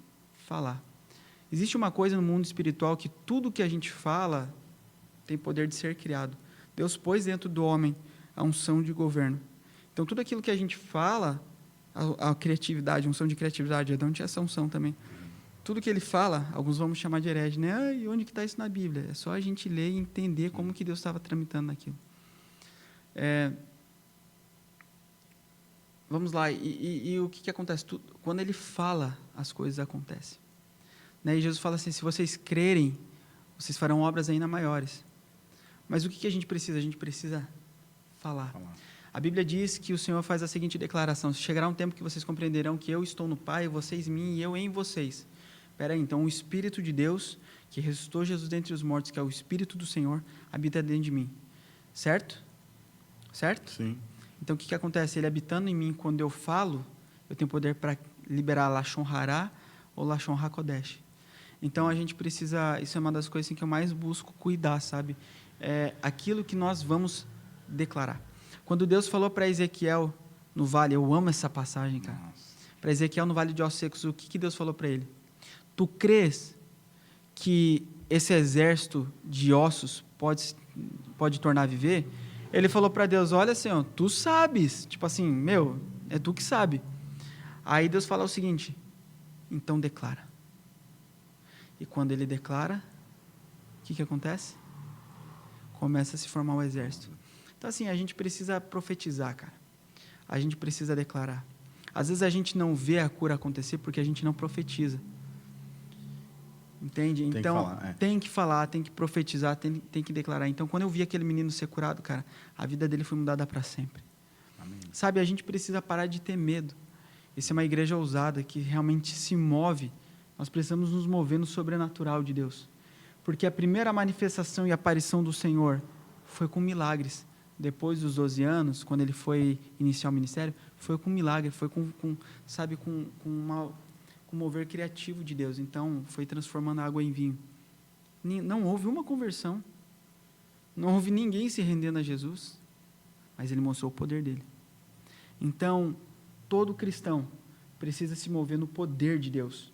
falar. Existe uma coisa no mundo espiritual que tudo que a gente fala tem poder de ser criado. Deus pôs dentro do homem a unção de governo. Então, tudo aquilo que a gente fala, a criatividade, a unção de criatividade, Adão tinha essa unção também. Tudo que ele fala, alguns vamos chamar de herege, né? E onde que está isso na Bíblia? É só a gente ler e entender como que Deus estava tramitando naquilo. Vamos lá, e o que acontece? Quando ele fala, as coisas acontecem. Né? E Jesus fala assim, se vocês crerem, vocês farão obras ainda maiores. Mas o que a gente precisa? A gente precisa falar. A Bíblia diz que o Senhor faz a seguinte declaração, chegará um tempo que vocês compreenderão que eu estou no Pai, vocês em mim e eu em vocês. Espera aí, então o Espírito de Deus, que ressuscitou Jesus dentre os mortos, que é o Espírito do Senhor, habita dentro de mim. Certo? Certo? Sim. Então, o que acontece? Ele habitando em mim, quando eu falo, eu tenho poder para liberar Lashon Hará ou Lashon HaKodesh. Então, a gente precisa... Isso é uma das coisas assim, que eu mais busco cuidar, sabe? É aquilo que nós vamos declarar. Quando Deus falou para Ezequiel no vale, eu amo essa passagem, cara. Para Ezequiel no vale de ossos secos, o que Deus falou para ele? Tu crês que esse exército de ossos pode tornar a viver? Ele falou para Deus, olha, Senhor, tu sabes. Tipo assim, meu, é tu que sabe. Aí Deus fala o seguinte, então declara. E quando ele declara, o que acontece? Começa a se formar o exército. Então, assim, a gente precisa profetizar, cara. A gente precisa declarar. Às vezes a gente não vê a cura acontecer porque a gente não profetiza. Entende? Então, tem que falar, tem que profetizar, tem que declarar. Então, quando eu vi aquele menino ser curado, cara, a vida dele foi mudada para sempre. Amém. Sabe, a gente precisa parar de ter medo. Essa é uma igreja ousada que realmente se move. Nós precisamos nos mover no sobrenatural de Deus. Porque a primeira manifestação e aparição do Senhor foi com milagres. Depois dos 12 anos, quando ele foi iniciar o ministério, foi com milagre, foi com um mover criativo de Deus. Então, foi transformando a água em vinho. Não houve uma conversão. Não houve ninguém se rendendo a Jesus. Mas ele mostrou o poder dele. Então, todo cristão precisa se mover no poder de Deus.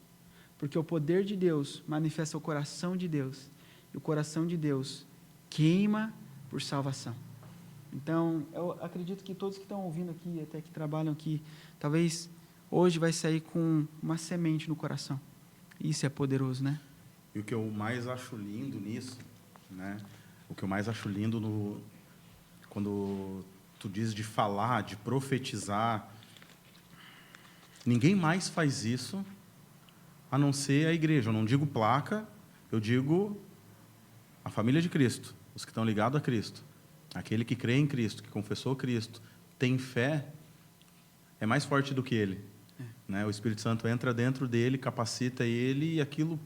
Porque o poder de Deus manifesta o coração de Deus. E o coração de Deus queima por salvação. Então, eu acredito que todos que estão ouvindo aqui, até que trabalham aqui, talvez hoje vai sair com uma semente no coração. Isso é poderoso, né? E o que eu mais acho lindo nisso, né? O que eu mais acho lindo quando tu diz de falar, de profetizar, ninguém mais faz isso a não ser a igreja. Eu não digo placa, eu digo a família de Cristo, os que estão ligados a Cristo. Aquele que crê em Cristo, que confessou Cristo, tem fé, é mais forte do que ele. Né? O Espírito Santo entra dentro dele, capacita ele, e aquilo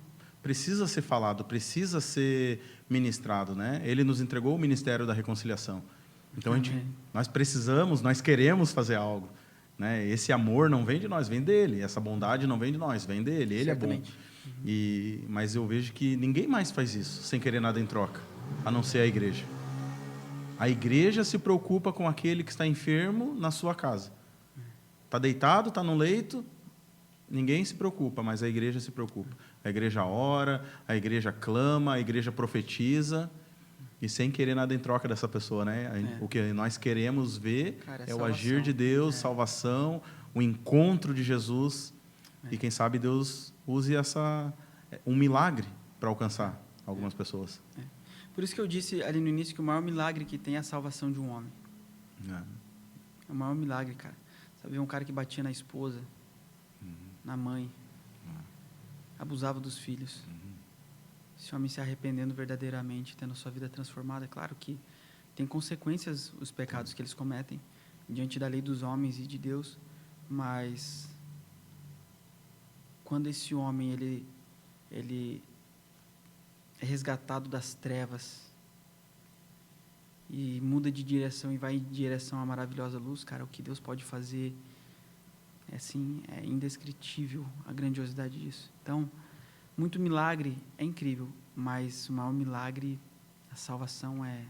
precisa ser falado, precisa ser ministrado. Né? Ele nos entregou o ministério da reconciliação. Então, nós queremos fazer algo. Né? Esse amor não vem de nós, vem dele. Essa bondade não vem de nós, vem dele. Ele certamente é bom. Mas eu vejo que ninguém mais faz isso, sem querer nada em troca, a não ser a igreja. A igreja se preocupa com aquele que está enfermo na sua casa. Está deitado, está no leito, ninguém se preocupa, mas a igreja se preocupa. A igreja ora, a igreja clama, a igreja profetiza, e sem querer nada em troca dessa pessoa. Né? O que nós queremos ver, cara, é o agir de Deus, salvação, o encontro de Jesus, e quem sabe Deus use um milagre para alcançar algumas pessoas. Por isso que eu disse ali no início que o maior milagre que tem é a salvação de um homem. É o maior milagre, cara. Sabe, um cara que batia na esposa, na mãe, abusava dos filhos. Esse homem se arrependendo verdadeiramente, tendo sua vida transformada. É claro que tem consequências os pecados que eles cometem diante da lei dos homens e de Deus, mas quando esse homem ele é resgatado das trevas e muda de direção e vai em direção à maravilhosa luz, cara, o que Deus pode fazer é indescritível a grandiosidade disso. Então, muito milagre é incrível, mas o maior milagre, a salvação, é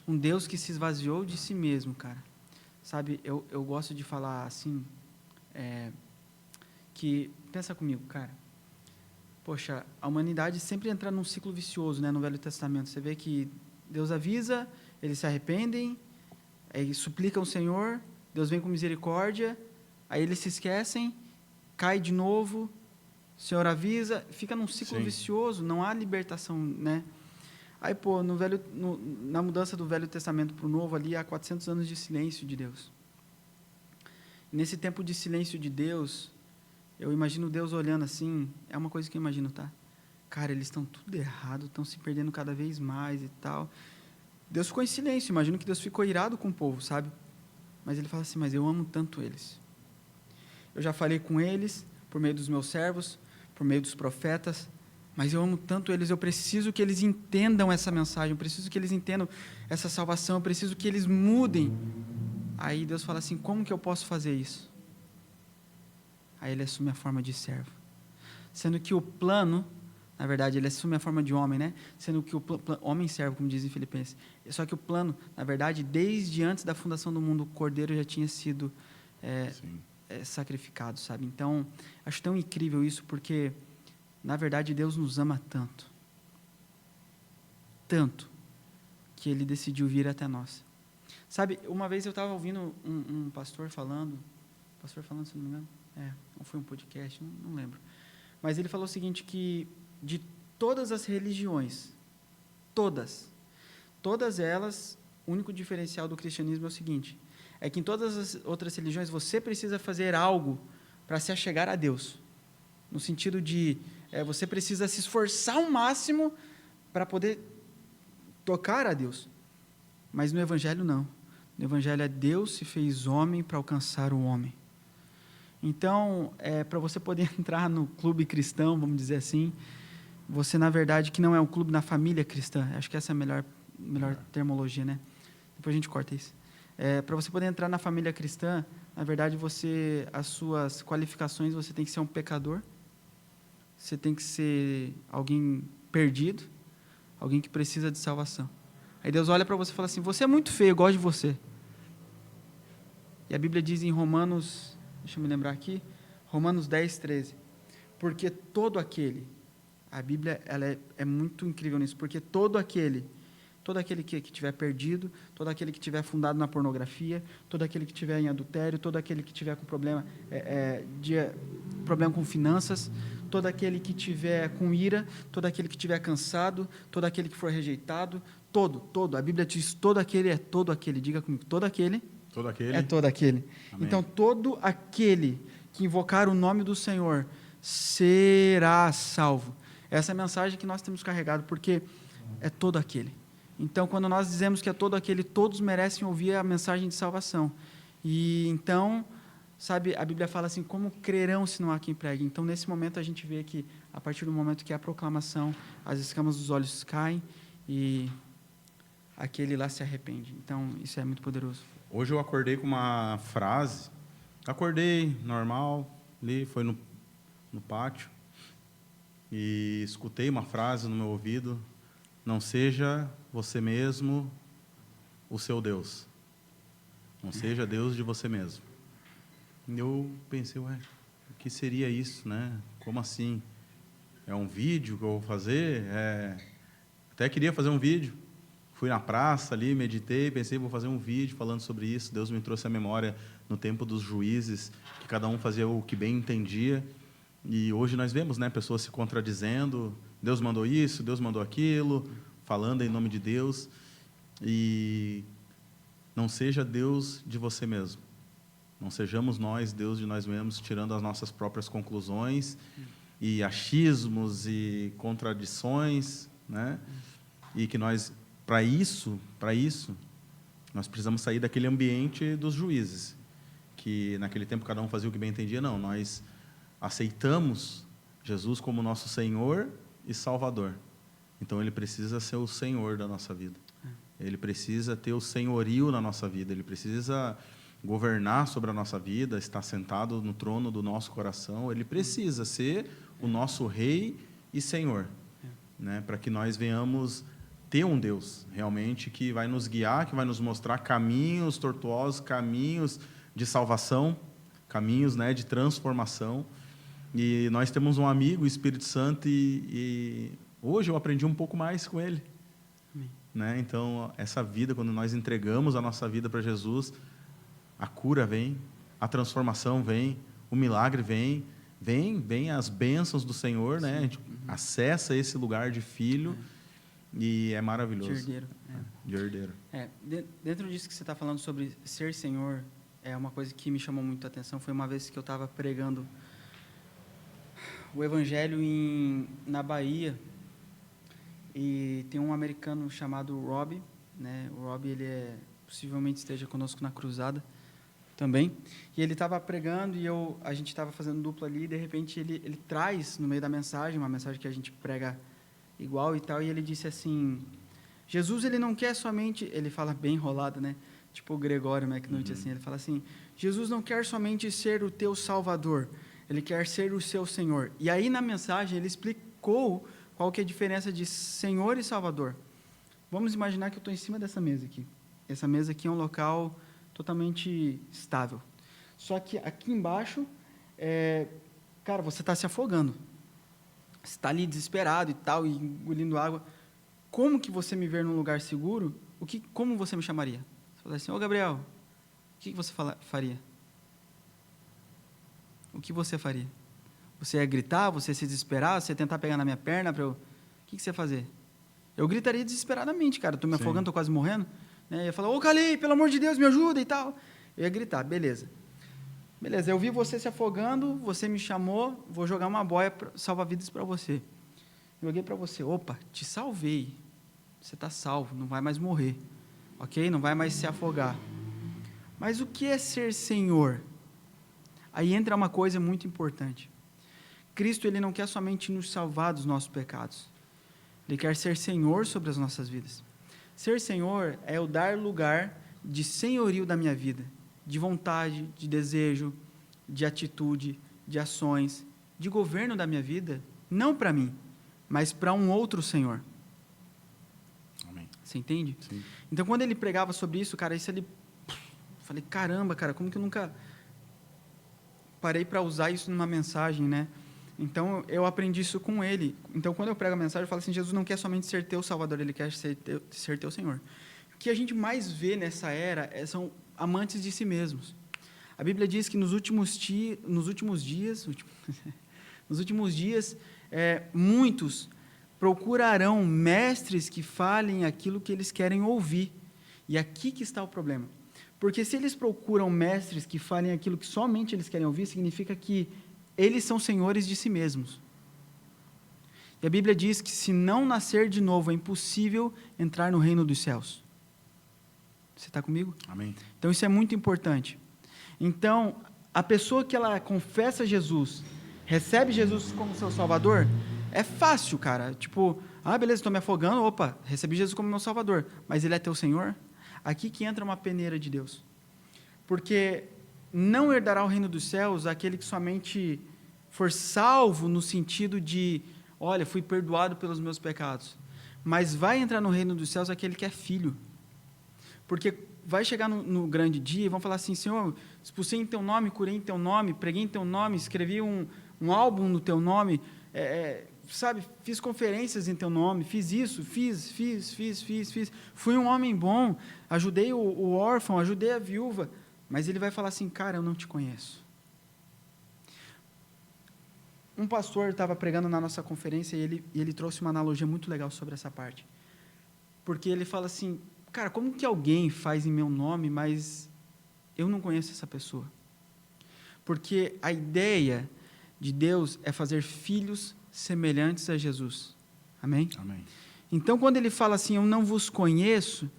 um Deus que se esvaziou de si mesmo, cara. Sabe, eu gosto de falar assim, que, pensa comigo, cara, poxa, a humanidade sempre entra num ciclo vicioso, né, no Velho Testamento. Você vê que Deus avisa, eles se arrependem, aí suplicam o Senhor, Deus vem com misericórdia, aí eles se esquecem, cai de novo, o Senhor avisa, fica num ciclo vicioso, não há libertação, né? Aí, pô, na mudança do Velho Testamento para o Novo, ali há 400 anos de silêncio de Deus. Nesse tempo de silêncio de Deus, eu imagino Deus olhando assim, é uma coisa que eu imagino, tá? Cara, eles estão tudo errado, estão se perdendo cada vez mais e tal. Deus ficou em silêncio, imagino que Deus ficou irado com o povo, sabe? Mas ele fala assim, mas eu amo tanto eles. Eu já falei com eles, por meio dos meus servos, por meio dos profetas, mas eu amo tanto eles, eu preciso que eles entendam essa mensagem, eu preciso que eles entendam essa salvação, eu preciso que eles mudem. Aí Deus fala assim, como que eu posso fazer isso? Aí ele assume a forma de servo. sendo que o plano, na verdade, ele assume a forma de homem, né? Sendo que o homem servo, como diz em Filipenses. Só que o plano, na verdade, desde antes da fundação do mundo, o cordeiro já tinha sido sacrificado, sabe? Então, acho tão incrível isso, porque, na verdade, Deus nos ama tanto, tanto, que Ele decidiu vir até nós. Sabe, uma vez eu estava ouvindo um pastor falando, se não me engano, não foi um podcast, não lembro, mas ele falou o seguinte, que de todas as religiões, todas elas, o único diferencial do cristianismo é o seguinte, é que em todas as outras religiões você precisa fazer algo para se achegar a Deus, no sentido de você precisa se esforçar ao máximo para poder tocar a Deus, mas no Evangelho não. No Evangelho é Deus se fez homem para alcançar o homem. Então, para você poder entrar no clube cristão, vamos dizer assim, você, na verdade, que não é um clube na família cristã, acho que essa é a melhor termologia, né? Depois a gente corta isso. Para você poder entrar na família cristã, na verdade, as suas qualificações, você tem que ser um pecador, você tem que ser alguém perdido, alguém que precisa de salvação. Aí Deus olha para você e fala assim, você é muito feio, eu gosto de você. E a Bíblia diz em Romanos, deixa eu me lembrar aqui, Romanos 10, 13, porque todo aquele, a Bíblia ela é muito incrível nisso, porque todo aquele que estiver perdido, todo aquele que estiver fundado na pornografia, todo aquele que estiver em adultério, todo aquele que estiver com problema com finanças, todo aquele que estiver com ira, todo aquele que estiver cansado, todo aquele que for rejeitado, todo, a Bíblia diz todo aquele é todo aquele, diga comigo, todo aquele é todo aquele. Amém. Então, todo aquele que invocar o nome do Senhor será salvo. Essa é a mensagem que nós temos carregado, porque é todo aquele. Então, quando nós dizemos que é todo aquele, todos merecem ouvir a mensagem de salvação. E então, sabe, a Bíblia fala assim, como crerão se não há quem pregue? Então, nesse momento, a gente vê que, a partir do momento que há a proclamação, as escamas dos olhos caem e aquele lá se arrepende. Então, isso é muito poderoso. Hoje eu acordei com uma frase, acordei normal, ali, foi no pátio, e escutei uma frase no meu ouvido, não seja você mesmo o seu Deus, não seja Deus de você mesmo. E eu pensei, o que seria isso, né? Como assim? É um vídeo que eu vou fazer? Até queria fazer um vídeo, fui na praça ali, meditei, pensei, vou fazer um vídeo falando sobre isso. Deus me trouxe a memória no tempo dos juízes, que cada um fazia o que bem entendia. E hoje nós vemos, né, pessoas se contradizendo. Deus mandou isso, Deus mandou aquilo, falando em nome de Deus. E não seja Deus de você mesmo. Não sejamos nós, Deus de nós mesmos, tirando as nossas próprias conclusões e achismos e contradições, né? E que nós... Para isso, nós precisamos sair daquele ambiente dos juízes, que naquele tempo cada um fazia o que bem entendia. Não, nós aceitamos Jesus como nosso Senhor e Salvador. Então, Ele precisa ser o Senhor da nossa vida. Ele precisa ter o senhorio na nossa vida. Ele precisa governar sobre a nossa vida, estar sentado no trono do nosso coração. Ele precisa ser o nosso Rei e Senhor, né? Para que nós venhamos ter um Deus realmente que vai nos guiar, que vai nos mostrar caminhos tortuosos, caminhos de salvação, caminhos, né, de transformação. E nós temos um amigo, o Espírito Santo, e hoje eu aprendi um pouco mais com ele. Né? Então, essa vida, quando nós entregamos a nossa vida para Jesus, a cura vem, a transformação vem, o milagre vem as bênçãos do Senhor, né? A gente acessa esse lugar de filho. E é maravilhoso. De herdeiro. Dentro disso que você está falando sobre ser Senhor, uma coisa que me chamou muito a atenção. Foi uma vez que eu estava pregando o Evangelho na Bahia, e tem um americano chamado Rob, né? O Rob, ele possivelmente esteja conosco na cruzada também. E ele estava pregando e a gente estava fazendo dupla ali, e de repente ele traz no meio da mensagem, uma mensagem que a gente prega igual e tal, e ele disse assim, Jesus, ele não quer somente, ele fala bem enrolado, né, tipo o Gregório McNulty, assim, ele fala assim, Jesus não quer somente ser o teu Salvador, Ele quer ser o seu Senhor. E aí, na mensagem, ele explicou qual que é a diferença de Senhor e Salvador. Vamos imaginar que eu estou em cima dessa mesa aqui. Essa mesa aqui é um local totalmente estável. Só que aqui embaixo, cara, você está se afogando. Você está ali desesperado e tal, e engolindo água. Como que você me ver num lugar seguro? Como você me chamaria? Você fala assim, ô Gabriel, o que você faria? O que você faria? Você ia gritar? Você ia se desesperar? Você ia tentar pegar na minha perna? O que você ia fazer? Eu gritaria desesperadamente, cara. Estou me afogando, estou quase morrendo. Né? Eu ia falar, ô Calei, pelo amor de Deus, me ajuda e tal. Eu ia gritar, beleza. Beleza, eu vi você se afogando, você me chamou, vou jogar uma boia salva-vidas para você. Joguei para você, opa, te salvei. Você está salvo, não vai mais morrer. Ok? Não vai mais se afogar. Mas o que é ser Senhor? Aí entra uma coisa muito importante. Cristo, ele não quer somente nos salvar dos nossos pecados. Ele quer ser Senhor sobre as nossas vidas. Ser Senhor é o dar lugar de senhorio da minha vida, de vontade, de desejo, de atitude, de ações, de governo da minha vida, não para mim, mas para um outro Senhor. Amém. Você entende? Sim. Então, quando ele pregava sobre isso, cara, isso ali... Falei, caramba, cara, como que eu nunca parei para usar isso numa mensagem, né? Então, eu aprendi isso com ele. Então, quando eu prego a mensagem, eu falo assim, Jesus não quer somente ser teu Salvador, ele quer ser teu Senhor. O que a gente mais vê nessa era são amantes de si mesmos. A Bíblia diz que nos últimos dias, muitos procurarão mestres que falem aquilo que eles querem ouvir. E aqui que está o problema. Porque se eles procuram mestres que falem aquilo que somente eles querem ouvir, significa que eles são senhores de si mesmos. E a Bíblia diz que se não nascer de novo, é impossível entrar no reino dos céus. Você está comigo? Amém. Então, isso é muito importante. Então, a pessoa que ela confessa Jesus, recebe Jesus como seu Salvador, é fácil, cara. Tipo, beleza, estou me afogando, opa, recebi Jesus como meu Salvador, mas Ele é teu Senhor? Aqui que entra uma peneira de Deus. Porque não herdará o reino dos céus aquele que somente for salvo no sentido de, olha, fui perdoado pelos meus pecados. Mas vai entrar no reino dos céus aquele que é filho. Porque vai chegar no grande dia e vão falar assim, Senhor, expulsei em teu nome, curei em teu nome, preguei em teu nome, escrevi um álbum no teu nome, fiz conferências em teu nome, fiz isso, fiz, fui um homem bom, ajudei o órfão, ajudei a viúva, mas ele vai falar assim, cara, eu não te conheço. Um pastor estava pregando na nossa conferência e ele trouxe uma analogia muito legal sobre essa parte, porque ele fala assim, cara, como que alguém faz em meu nome, mas eu não conheço essa pessoa? Porque a ideia de Deus é fazer filhos semelhantes a Jesus. Amém? Amém. Então, quando ele fala assim, eu não vos conheço,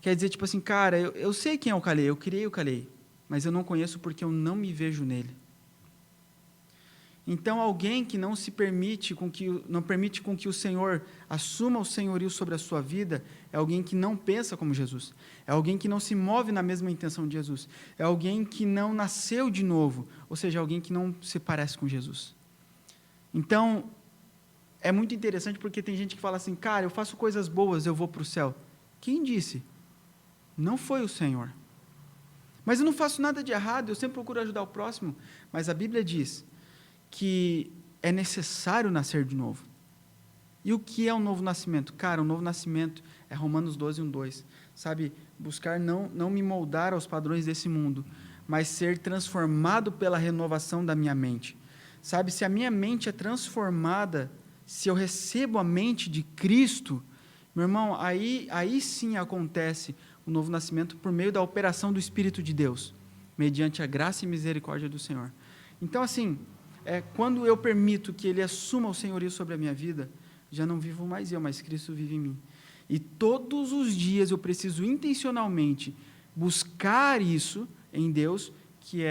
quer dizer, tipo assim, cara, eu sei quem é o Calei, eu criei o Calei, mas eu não conheço porque eu não me vejo nele. Então, alguém que não permite com que o Senhor assuma o senhorio sobre a sua vida, é alguém que não pensa como Jesus, é alguém que não se move na mesma intenção de Jesus, é alguém que não nasceu de novo, ou seja, alguém que não se parece com Jesus. Então, é muito interessante porque tem gente que fala assim, cara, eu faço coisas boas, eu vou para o céu. Quem disse? Não foi o Senhor. Mas eu não faço nada de errado, eu sempre procuro ajudar o próximo, mas a Bíblia diz que é necessário nascer de novo. E o que é o novo nascimento? Cara, o novo nascimento é Romanos 12, 1, 2. Sabe, buscar não me moldar aos padrões desse mundo, mas ser transformado pela renovação da minha mente. Sabe, se a minha mente é transformada, se eu recebo a mente de Cristo, meu irmão, aí sim acontece o novo nascimento por meio da operação do Espírito de Deus, mediante a graça e misericórdia do Senhor. Então, assim, quando eu permito que Ele assuma o senhorio sobre a minha vida, já não vivo mais eu, mas Cristo vive em mim. E todos os dias eu preciso intencionalmente buscar isso em Deus, que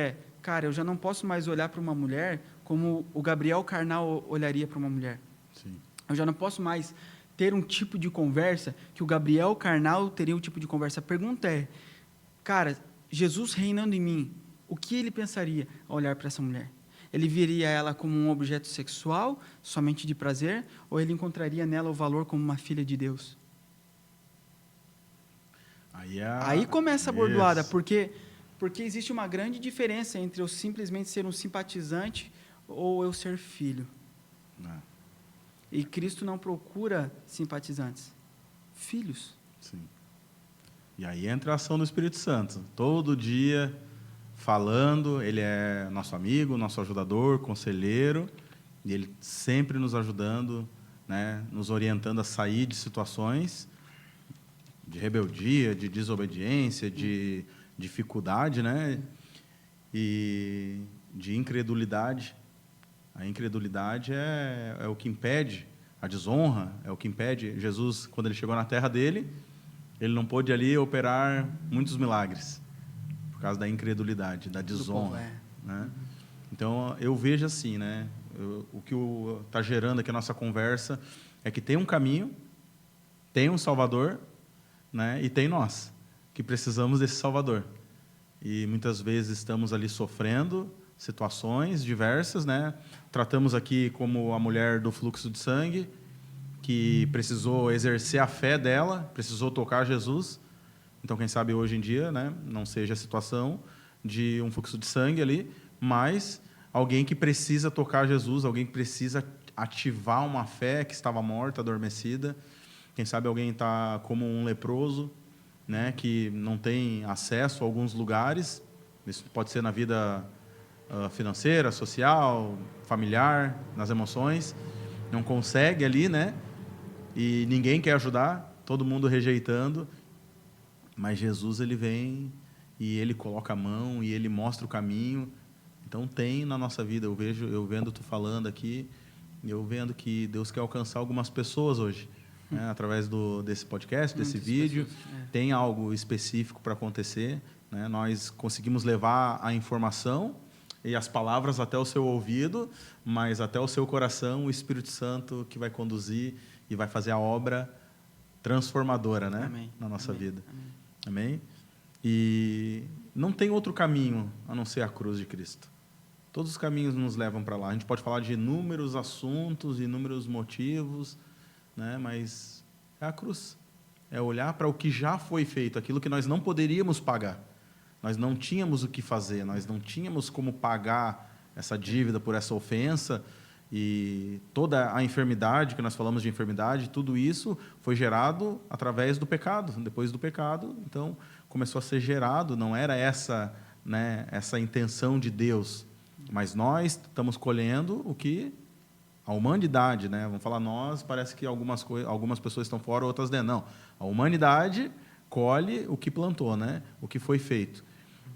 cara, eu já não posso mais olhar para uma mulher como o Gabriel carnal olharia para uma mulher. Sim. Eu já não posso mais ter um tipo de conversa que o Gabriel carnal teria um tipo de conversa. A pergunta é, cara, Jesus reinando em mim, o que ele pensaria ao olhar para essa mulher? Ele viria ela como um objeto sexual, somente de prazer, ou ele encontraria nela o valor como uma filha de Deus? Aí começa a bordoada, porque existe uma grande diferença entre eu simplesmente ser um simpatizante ou eu ser filho. E Cristo não procura simpatizantes, filhos. Sim. E aí entra a ação do Espírito Santo. Todo dia falando, ele é nosso amigo, nosso ajudador, conselheiro, e ele sempre nos ajudando, né, nos orientando a sair de situações de rebeldia, de desobediência, de dificuldade, né, e de incredulidade. A incredulidade é o que impede, a desonra é o que impede. Jesus, quando ele chegou na terra dele, ele não pôde ali operar muitos milagres, por causa da incredulidade, da desonra. Né? Então, eu vejo assim, né, o que está gerando aqui a nossa conversa é que tem um caminho, tem um Salvador, né, e tem nós, que precisamos desse Salvador. E muitas vezes estamos ali sofrendo situações diversas, né? Tratamos aqui como a mulher do fluxo de sangue, que precisou exercer a fé dela, precisou tocar Jesus. Então, quem sabe hoje em dia, né, não seja a situação de um fluxo de sangue ali, mas alguém que precisa tocar Jesus, alguém que precisa ativar uma fé que estava morta, adormecida. Quem sabe alguém está como um leproso, né, que não tem acesso a alguns lugares. Isso pode ser na vida financeira, social, familiar, nas emoções. Não consegue ali, né? E ninguém quer ajudar, todo mundo rejeitando. Mas Jesus, ele vem e ele coloca a mão e ele mostra o caminho. Então tem na nossa vida, eu vendo tu falando aqui, eu vendo que Deus quer alcançar algumas pessoas hoje. Né, através desse podcast, desse vídeo, tem algo específico para acontecer. Né? Nós conseguimos levar a informação e as palavras até o seu ouvido, mas até o seu coração, o Espírito Santo que vai conduzir e vai fazer a obra transformadora, né? Amém. Na nossa Amém. vida. Amém? E não tem outro caminho a não ser a cruz de Cristo. Todos os caminhos nos levam para lá. A gente pode falar de inúmeros assuntos, inúmeros motivos, né? Mas é a cruz. É olhar para o que já foi feito, aquilo que nós não poderíamos pagar. Nós não tínhamos o que fazer, nós não tínhamos como pagar essa dívida por essa ofensa. E toda a enfermidade, que nós falamos de enfermidade, tudo isso foi gerado através do pecado. Depois do pecado, então, começou a ser gerado. Não era essa, né, essa intenção de Deus. Mas nós estamos colhendo o que... A humanidade, né? Vamos falar nós, parece que algumas pessoas estão fora, outras dentro. Não, a humanidade colhe o que plantou, né? O que foi feito.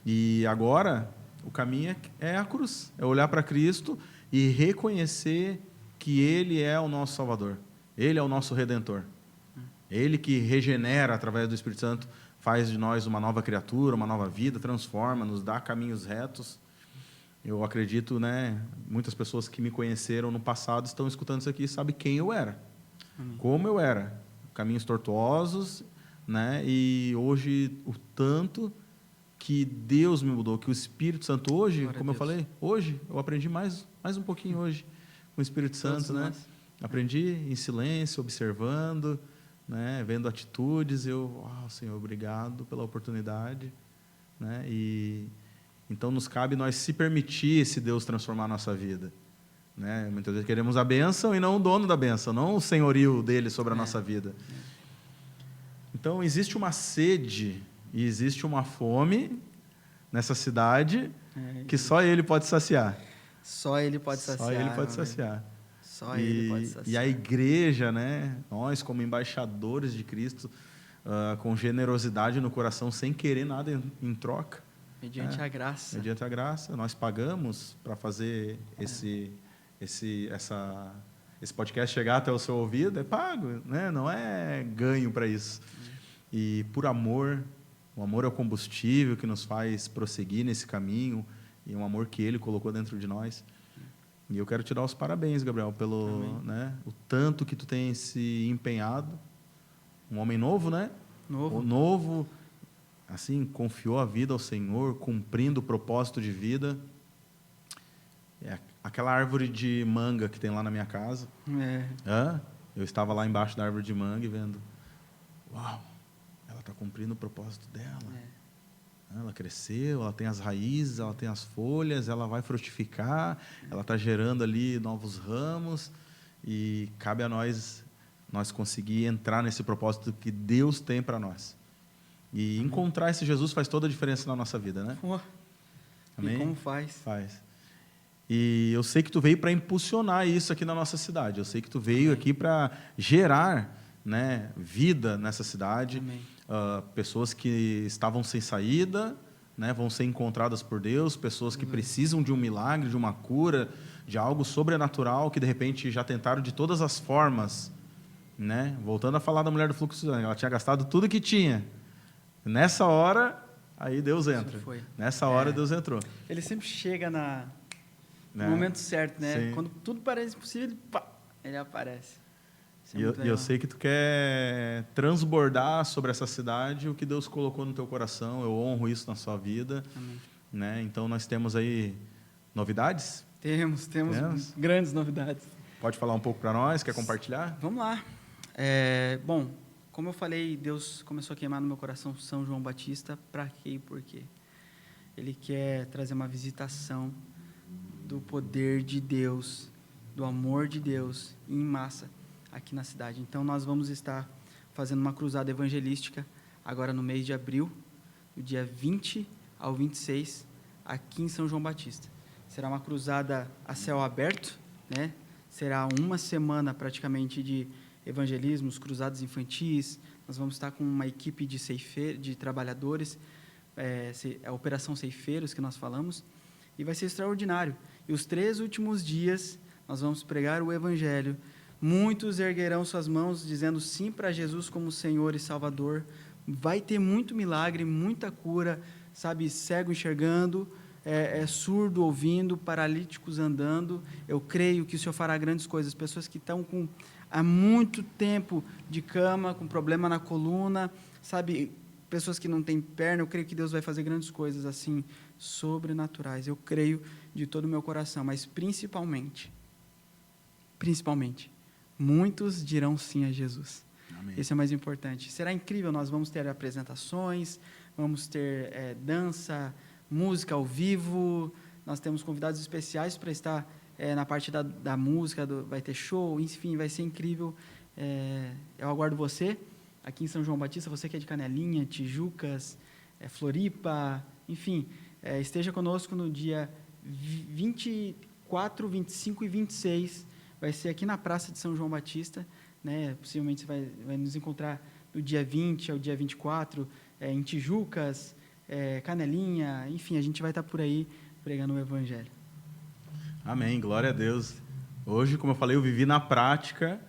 E agora, o caminho é a cruz. É olhar para Cristo e reconhecer que Ele é o nosso Salvador. Ele é o nosso Redentor. Ele que regenera através do Espírito Santo, faz de nós uma nova criatura, uma nova vida, transforma, nos dá caminhos retos. Eu acredito, né, muitas pessoas que me conheceram no passado estão escutando isso aqui e sabem quem eu era, como eu era, caminhos tortuosos, né, e hoje o tanto que Deus me mudou, que o Espírito Santo hoje, como eu falei, hoje eu aprendi mais um pouquinho hoje com o Espírito Santo, né? Aprendi em silêncio, observando, né, vendo atitudes. Senhor, obrigado pela oportunidade, né? E então, nos cabe nós se permitir esse Deus transformar a nossa vida. Né? Muitas vezes queremos a bênção e não o dono da bênção, não o senhorio dele sobre a nossa vida. Então, existe uma sede e existe uma fome nessa cidade que só Ele pode saciar. Só Ele pode saciar. Só Ele pode saciar. Só Ele pode saciar. E a igreja, né? Nós, como embaixadores de Cristo, com generosidade no coração, sem querer nada em troca, mediante a graça. Mediante a graça, nós pagamos para fazer esse podcast chegar até o seu ouvido, é pago, né? Não é ganho para isso. E por amor, o amor é o combustível que nos faz prosseguir nesse caminho, e um amor que Ele colocou dentro de nós. E eu quero te dar os parabéns, Gabriel, pelo, né, o tanto que tu tem se empenhado. Um homem novo, né? Novo, assim, confiou a vida ao Senhor, cumprindo o propósito de vida. aquela árvore de manga que tem lá na minha casa. Eu estava lá embaixo da árvore de manga e vendo, uau, ela está cumprindo o propósito dela. Ela cresceu, ela tem as raízes, ela tem as folhas, ela vai frutificar, ela está gerando ali novos ramos e cabe a nós conseguir entrar nesse propósito que Deus tem para nós. E encontrar esse Jesus faz toda a diferença na nossa vida, né? Amém? E como faz? Faz. E eu sei que tu veio para impulsionar isso aqui na nossa cidade. Eu sei que tu veio aqui para gerar, né, vida nessa cidade. Pessoas que estavam sem saída, né, vão ser encontradas por Deus. Pessoas que precisam de um milagre, de uma cura, de algo sobrenatural, que de repente já tentaram de todas as formas, né? Voltando a falar da mulher do fluxo de sangue, ela tinha gastado tudo que tinha. Nessa hora, aí Deus entra. Nessa hora, Deus entrou. Ele sempre chega no momento certo, né? Sim. Quando tudo parece impossível, ele aparece. E eu sei que tu quer transbordar sobre essa cidade o que Deus colocou no teu coração. Eu honro isso na sua vida. Amém. Né? Então, nós temos aí novidades? Temos grandes novidades. Pode falar um pouco para nós? Quer compartilhar? Vamos lá. Bom, como eu falei, Deus começou a queimar no meu coração São João Batista. Para quê e por quê? Ele quer trazer uma visitação do poder de Deus, do amor de Deus em massa aqui na cidade. Então, nós vamos estar fazendo uma cruzada evangelística agora no mês de abril, do dia 20 ao 26, aqui em São João Batista. Será uma cruzada a céu aberto, né? Será uma semana praticamente de evangelismos, cruzadas infantis. Nós vamos estar com uma equipe de trabalhadores, a Operação Ceifeiros, que nós falamos, e vai ser extraordinário. E os 3 últimos dias, nós vamos pregar o Evangelho. Muitos erguerão suas mãos, dizendo sim para Jesus como Senhor e Salvador. Vai ter muito milagre, muita cura, sabe, cego enxergando, surdo ouvindo, paralíticos andando. Eu creio que o Senhor fará grandes coisas. Pessoas que estão há muito tempo de cama, com problema na coluna, sabe, pessoas que não têm perna. Eu creio que Deus vai fazer grandes coisas assim, sobrenaturais. Eu creio de todo o meu coração, mas principalmente, muitos dirão sim a Jesus. Amém. Esse é o mais importante. Será incrível, nós vamos ter apresentações, vamos ter dança, música ao vivo, nós temos convidados especiais para estar na parte da música, vai ter show, enfim, vai ser incrível. Eu aguardo você aqui em São João Batista, você que é de Canelinha, Tijucas, Floripa, enfim, esteja conosco no dia 24, 25 e 26, vai ser aqui na Praça de São João Batista, né? Possivelmente você vai nos encontrar do dia 20 ao dia 24, em Tijucas, Canelinha, enfim, a gente vai estar por aí pregando o Evangelho. Amém, glória a Deus. Hoje, como eu falei, eu vivi na prática.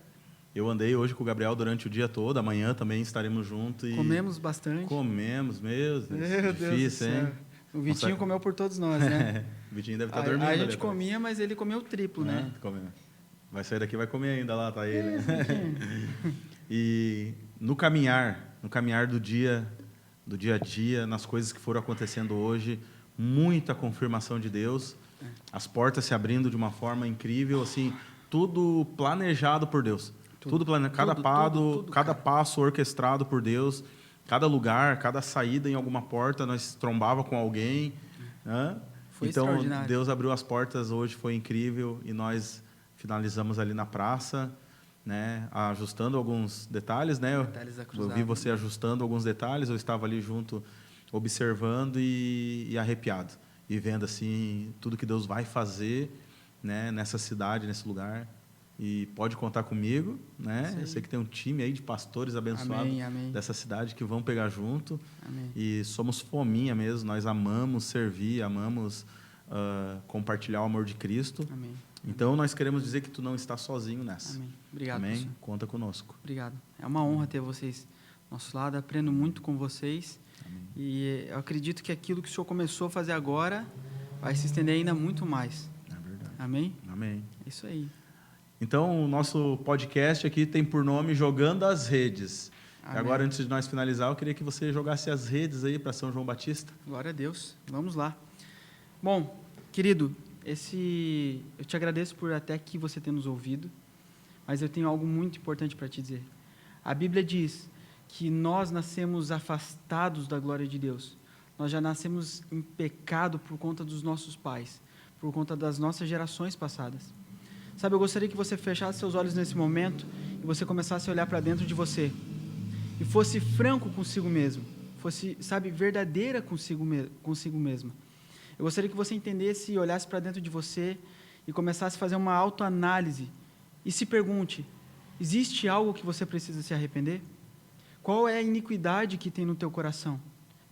Eu andei hoje com o Gabriel durante o dia todo, amanhã também estaremos juntos. Comemos bastante. Comemos, meu Deus, difícil, Deus do céu. Hein? O Vitinho comeu por todos nós, né? O Vitinho deve estar dormindo. A gente comia, mas ele comeu o triplo, né? Vai sair daqui, vai comer ainda lá, tá ele. E no caminhar do dia a dia, nas coisas que foram acontecendo hoje, muita confirmação de Deus, as portas se abrindo de uma forma incrível, assim, tudo planejado por Deus. Tudo planejado, cada passo orquestrado por Deus, cada lugar, cada saída em alguma porta, nós trombava com alguém. Né? Então, Deus abriu as portas hoje, foi incrível, e nós finalizamos ali na praça, né, ajustando alguns detalhes, né? Eu vi você ajustando alguns detalhes, eu estava ali junto, observando e arrepiado, e vendo assim tudo que Deus vai fazer, né, nessa cidade, nesse lugar. E pode contar comigo, né? Eu sei que tem um time aí de pastores abençoados dessa cidade que vão pegar junto. Amém. E somos fominha mesmo, nós amamos servir, amamos compartilhar o amor de Cristo. Amém. Então, nós queremos dizer que tu não está sozinho nessa. Amém. Obrigado, Amém? Pastor. Conta conosco. Obrigado. É uma honra ter vocês ao nosso lado, aprendo muito com vocês. Amém. E eu acredito que aquilo que o Senhor começou a fazer agora vai se estender ainda muito mais. É verdade. Amém? Amém. É isso aí. Então, o nosso podcast aqui tem por nome Jogando as Redes. Amém. E agora, antes de nós finalizar, eu queria que você jogasse as redes aí para São João Batista. Glória a Deus. Vamos lá. Bom, querido, eu te agradeço por até aqui você ter nos ouvido, mas eu tenho algo muito importante para te dizer. A Bíblia diz que nós nascemos afastados da glória de Deus. Nós já nascemos em pecado por conta dos nossos pais, por conta das nossas gerações passadas. Sabe, eu gostaria que você fechasse seus olhos nesse momento e você começasse a olhar para dentro de você e fosse franco consigo mesmo, fosse, sabe, verdadeira consigo mesma. Eu gostaria que você entendesse e olhasse para dentro de você e começasse a fazer uma autoanálise e se pergunte: existe algo que você precisa se arrepender? Qual é a iniquidade que tem no teu coração?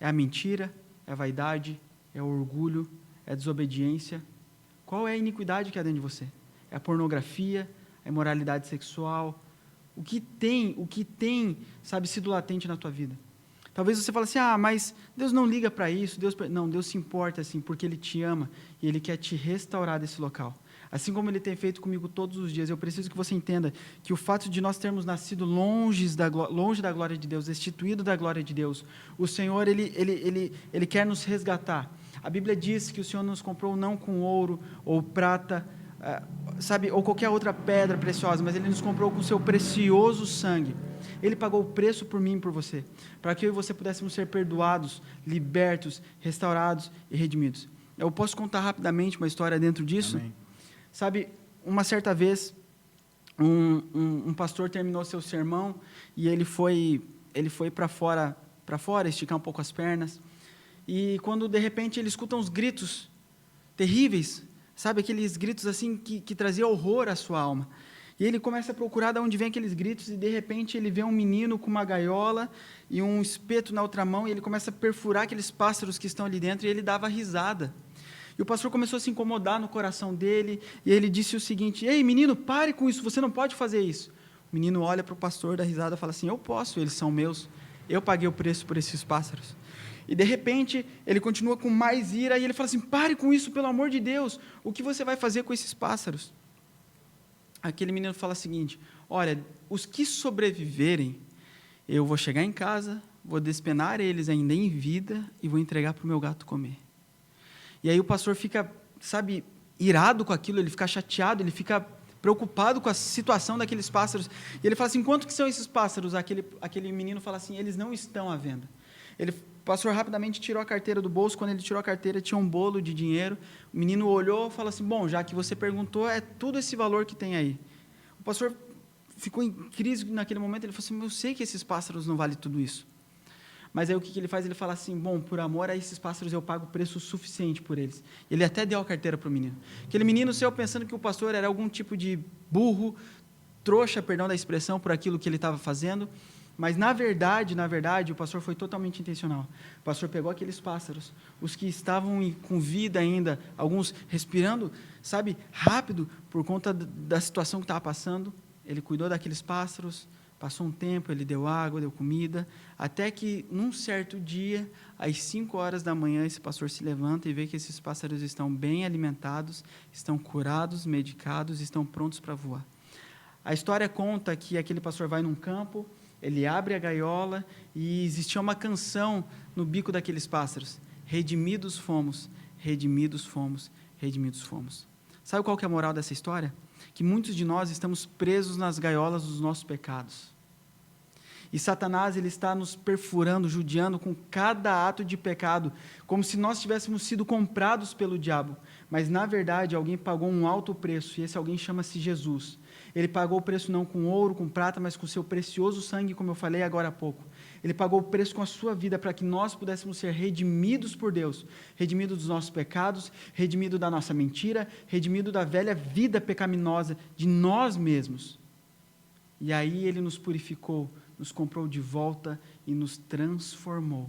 É a mentira? É a vaidade? É o orgulho? É a desobediência? Qual é a iniquidade que há dentro de você? É a pornografia? É a imoralidade sexual? O que tem, sabe, sido latente na tua vida? Talvez você fale assim: mas Deus não liga para isso. Não, Deus se importa, assim, porque Ele te ama e Ele quer te restaurar desse local. Assim como Ele tem feito comigo todos os dias, eu preciso que você entenda que o fato de nós termos nascido longe da glória de Deus, destituído da glória de Deus, o Senhor, Ele quer nos resgatar. A Bíblia diz que o Senhor nos comprou não com ouro ou prata, sabe, ou qualquer outra pedra preciosa, mas Ele nos comprou com o seu precioso sangue. Ele pagou o preço por mim e por você, para que eu e você pudéssemos ser perdoados, libertos, restaurados e redimidos. Eu posso contar rapidamente uma história dentro disso? Amém. Sabe, uma certa vez, um pastor terminou seu sermão e ele foi para fora, esticar um pouco as pernas, e quando de repente ele escuta uns gritos terríveis, sabe, aqueles gritos assim que traziam horror à sua alma. E ele começa a procurar de onde vem aqueles gritos, e de repente ele vê um menino com uma gaiola e um espeto na outra mão, e ele começa a perfurar aqueles pássaros que estão ali dentro, e ele dava risada. E o pastor começou a se incomodar no coração dele, e ele disse o seguinte: ei, menino, pare com isso, você não pode fazer isso. O menino olha para o pastor, dá risada e fala assim: eu posso, eles são meus, eu paguei o preço por esses pássaros. E de repente, ele continua com mais ira, e ele fala assim: pare com isso, pelo amor de Deus, o que você vai fazer com esses pássaros? Aquele menino fala o seguinte: olha, os que sobreviverem, eu vou chegar em casa, vou despenar eles ainda em vida e vou entregar para o meu gato comer. E aí o pastor fica, sabe, irado com aquilo, ele fica chateado, ele fica preocupado com a situação daqueles pássaros. E ele fala assim: quanto que são esses pássaros? Aquele menino fala assim: eles não estão à venda. O pastor rapidamente tirou a carteira do bolso. Quando ele tirou a carteira, tinha um bolo de dinheiro. O menino olhou e falou assim: bom, já que você perguntou, é tudo esse valor que tem aí. O pastor ficou em crise naquele momento. Ele falou assim: eu sei que esses pássaros não valem tudo isso. Mas aí o que ele faz? Ele fala assim: bom, por amor a esses pássaros eu pago o preço suficiente por eles. Ele até deu a carteira para o menino. Aquele menino saiu pensando que o pastor era algum tipo de burro, trouxa, perdão da expressão, por aquilo que ele estava fazendo. Mas, na verdade, o pastor foi totalmente intencional. O pastor pegou aqueles pássaros, os que estavam com vida ainda, alguns respirando, sabe, rápido, por conta da situação que estava passando. Ele cuidou daqueles pássaros, passou um tempo, ele deu água, deu comida, até que, num certo dia, às 5 horas da manhã, esse pastor se levanta e vê que esses pássaros estão bem alimentados, estão curados, medicados, estão prontos para voar. A história conta que aquele pastor vai num campo, ele abre a gaiola e existia uma canção no bico daqueles pássaros: redimidos fomos, redimidos fomos, redimidos fomos. Sabe qual que é a moral dessa história? Que muitos de nós estamos presos nas gaiolas dos nossos pecados. E Satanás, ele está nos perfurando, judiando com cada ato de pecado, como se nós tivéssemos sido comprados pelo diabo. Mas, na verdade, alguém pagou um alto preço, e esse alguém chama-se Jesus. Ele pagou o preço não com ouro, com prata, mas com o seu precioso sangue, como eu falei agora há pouco. Ele pagou o preço com a sua vida para que nós pudéssemos ser redimidos por Deus, redimidos dos nossos pecados, redimidos da nossa mentira, redimidos da velha vida pecaminosa de nós mesmos. E aí Ele nos purificou, nos comprou de volta e nos transformou.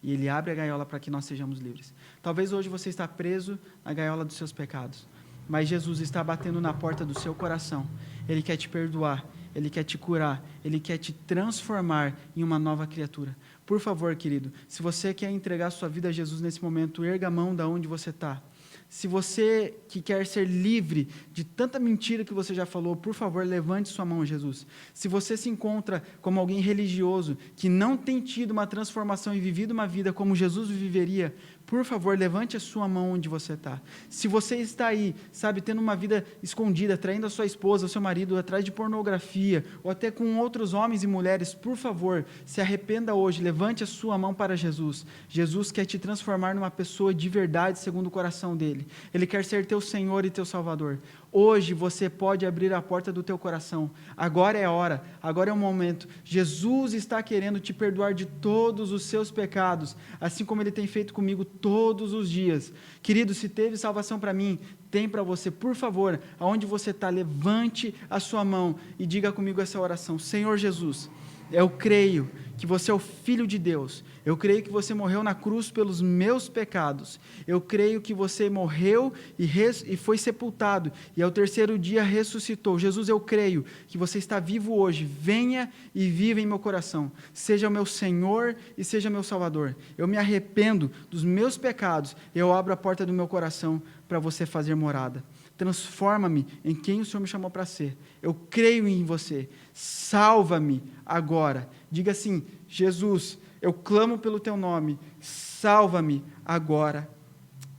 E Ele abre a gaiola para que nós sejamos livres. Talvez hoje você está preso na gaiola dos seus pecados, mas Jesus está batendo na porta do seu coração. Ele quer te perdoar, Ele quer te curar, Ele quer te transformar em uma nova criatura. Por favor, querido, se você quer entregar sua vida a Jesus nesse momento, erga a mão de onde você está. Se você que quer ser livre de tanta mentira que você já falou, por favor, levante sua mão a Jesus. Se você se encontra como alguém religioso, que não tem tido uma transformação e vivido uma vida como Jesus viveria, por favor, levante a sua mão onde você está. Se você está aí, sabe, tendo uma vida escondida, traindo a sua esposa, o seu marido, atrás de pornografia, ou até com outros homens e mulheres, por favor, se arrependa hoje, levante a sua mão para Jesus. Jesus quer te transformar numa pessoa de verdade, segundo o coração dele. Ele quer ser teu Senhor e teu Salvador. Hoje você pode abrir a porta do teu coração. Agora é a hora, agora é o momento. Jesus está querendo te perdoar de todos os seus pecados, assim como Ele tem feito comigo todos os dias. Querido, se teve salvação para mim, tem para você. Por favor, aonde você está, levante a sua mão e diga comigo essa oração. Senhor Jesus, eu creio que você é o Filho de Deus. Eu creio que você morreu na cruz pelos meus pecados. Eu creio que você morreu e foi sepultado. E ao terceiro dia ressuscitou. Jesus, eu creio que você está vivo hoje. Venha e viva em meu coração. Seja o meu Senhor e seja meu Salvador. Eu me arrependo dos meus pecados. Eu abro a porta do meu coração para você fazer morada. Transforma-me em quem o Senhor me chamou para ser. Eu creio em você. Salva-me agora. Diga assim: Jesus, eu clamo pelo teu nome. Salva-me agora.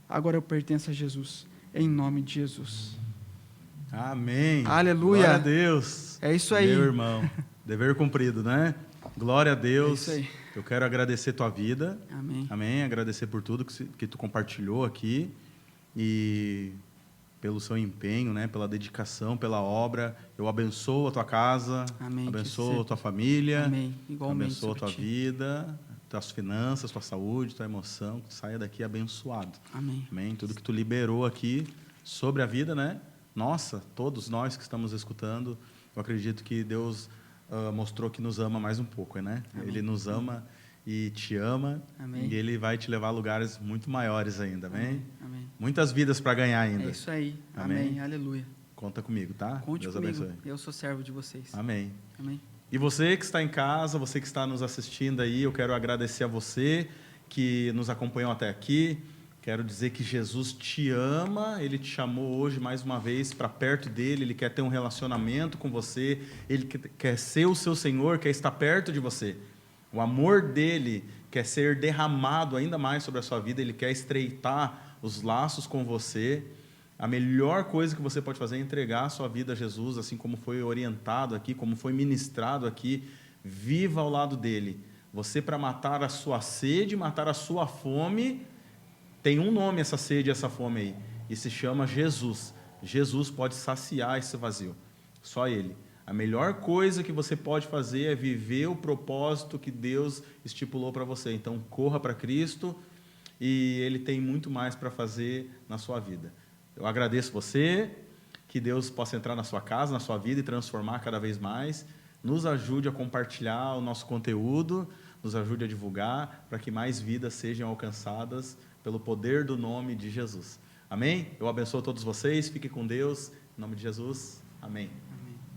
Agora eu pertenço a Jesus. Em nome de Jesus. Amém. Aleluia. Glória a Deus. É isso aí. Meu irmão, dever cumprido, né? Glória a Deus. É isso aí. Eu quero agradecer tua vida. Amém. Amém. Agradecer por tudo que tu compartilhou aqui e pelo seu empenho, né? Pela dedicação, pela obra. Eu abençoo a tua casa. Amém. Abençoo a tua família. Amém. Igualmente. Abençoo a tua vida, tuas finanças, tua saúde, tua emoção. Que tu saia daqui abençoado. Amém. Amém. Tudo que tu liberou aqui sobre a vida, né? Nossa, todos nós que estamos escutando, eu acredito que Deus mostrou que nos ama mais um pouco, né? Amém. Ele nos ama e te ama. Amém. E Ele vai te levar a lugares muito maiores ainda, amém? Amém. Muitas vidas para ganhar ainda. É isso aí. Amém. Amém. Aleluia. Conta comigo, tá? Conte Deus comigo. abençoe. Eu sou servo de vocês. Amém. Amém. E você que está em casa, você que está nos assistindo aí, eu quero agradecer a você que nos acompanhou até aqui. Quero dizer que Jesus te ama, Ele te chamou hoje mais uma vez para perto dEle, Ele quer ter um relacionamento com você, Ele quer ser o seu Senhor, quer estar perto de você. O amor dEle quer ser derramado ainda mais sobre a sua vida, Ele quer estreitar os laços com você. A melhor coisa que você pode fazer é entregar a sua vida a Jesus, assim como foi orientado aqui, como foi ministrado aqui. Viva ao lado dEle. Você, para matar a sua sede, matar a sua fome, tem um nome essa sede e essa fome aí, e se chama Jesus. Jesus pode saciar esse vazio, só Ele. A melhor coisa que você pode fazer é viver o propósito que Deus estipulou para você. Então, corra para Cristo e Ele tem muito mais para fazer na sua vida. Eu agradeço você, que Deus possa entrar na sua casa, na sua vida e transformar cada vez mais. Nos ajude a compartilhar o nosso conteúdo, nos ajude a divulgar, para que mais vidas sejam alcançadas pelo poder do nome de Jesus. Amém? Eu abençoo todos vocês, fiquem com Deus, em nome de Jesus. Amém.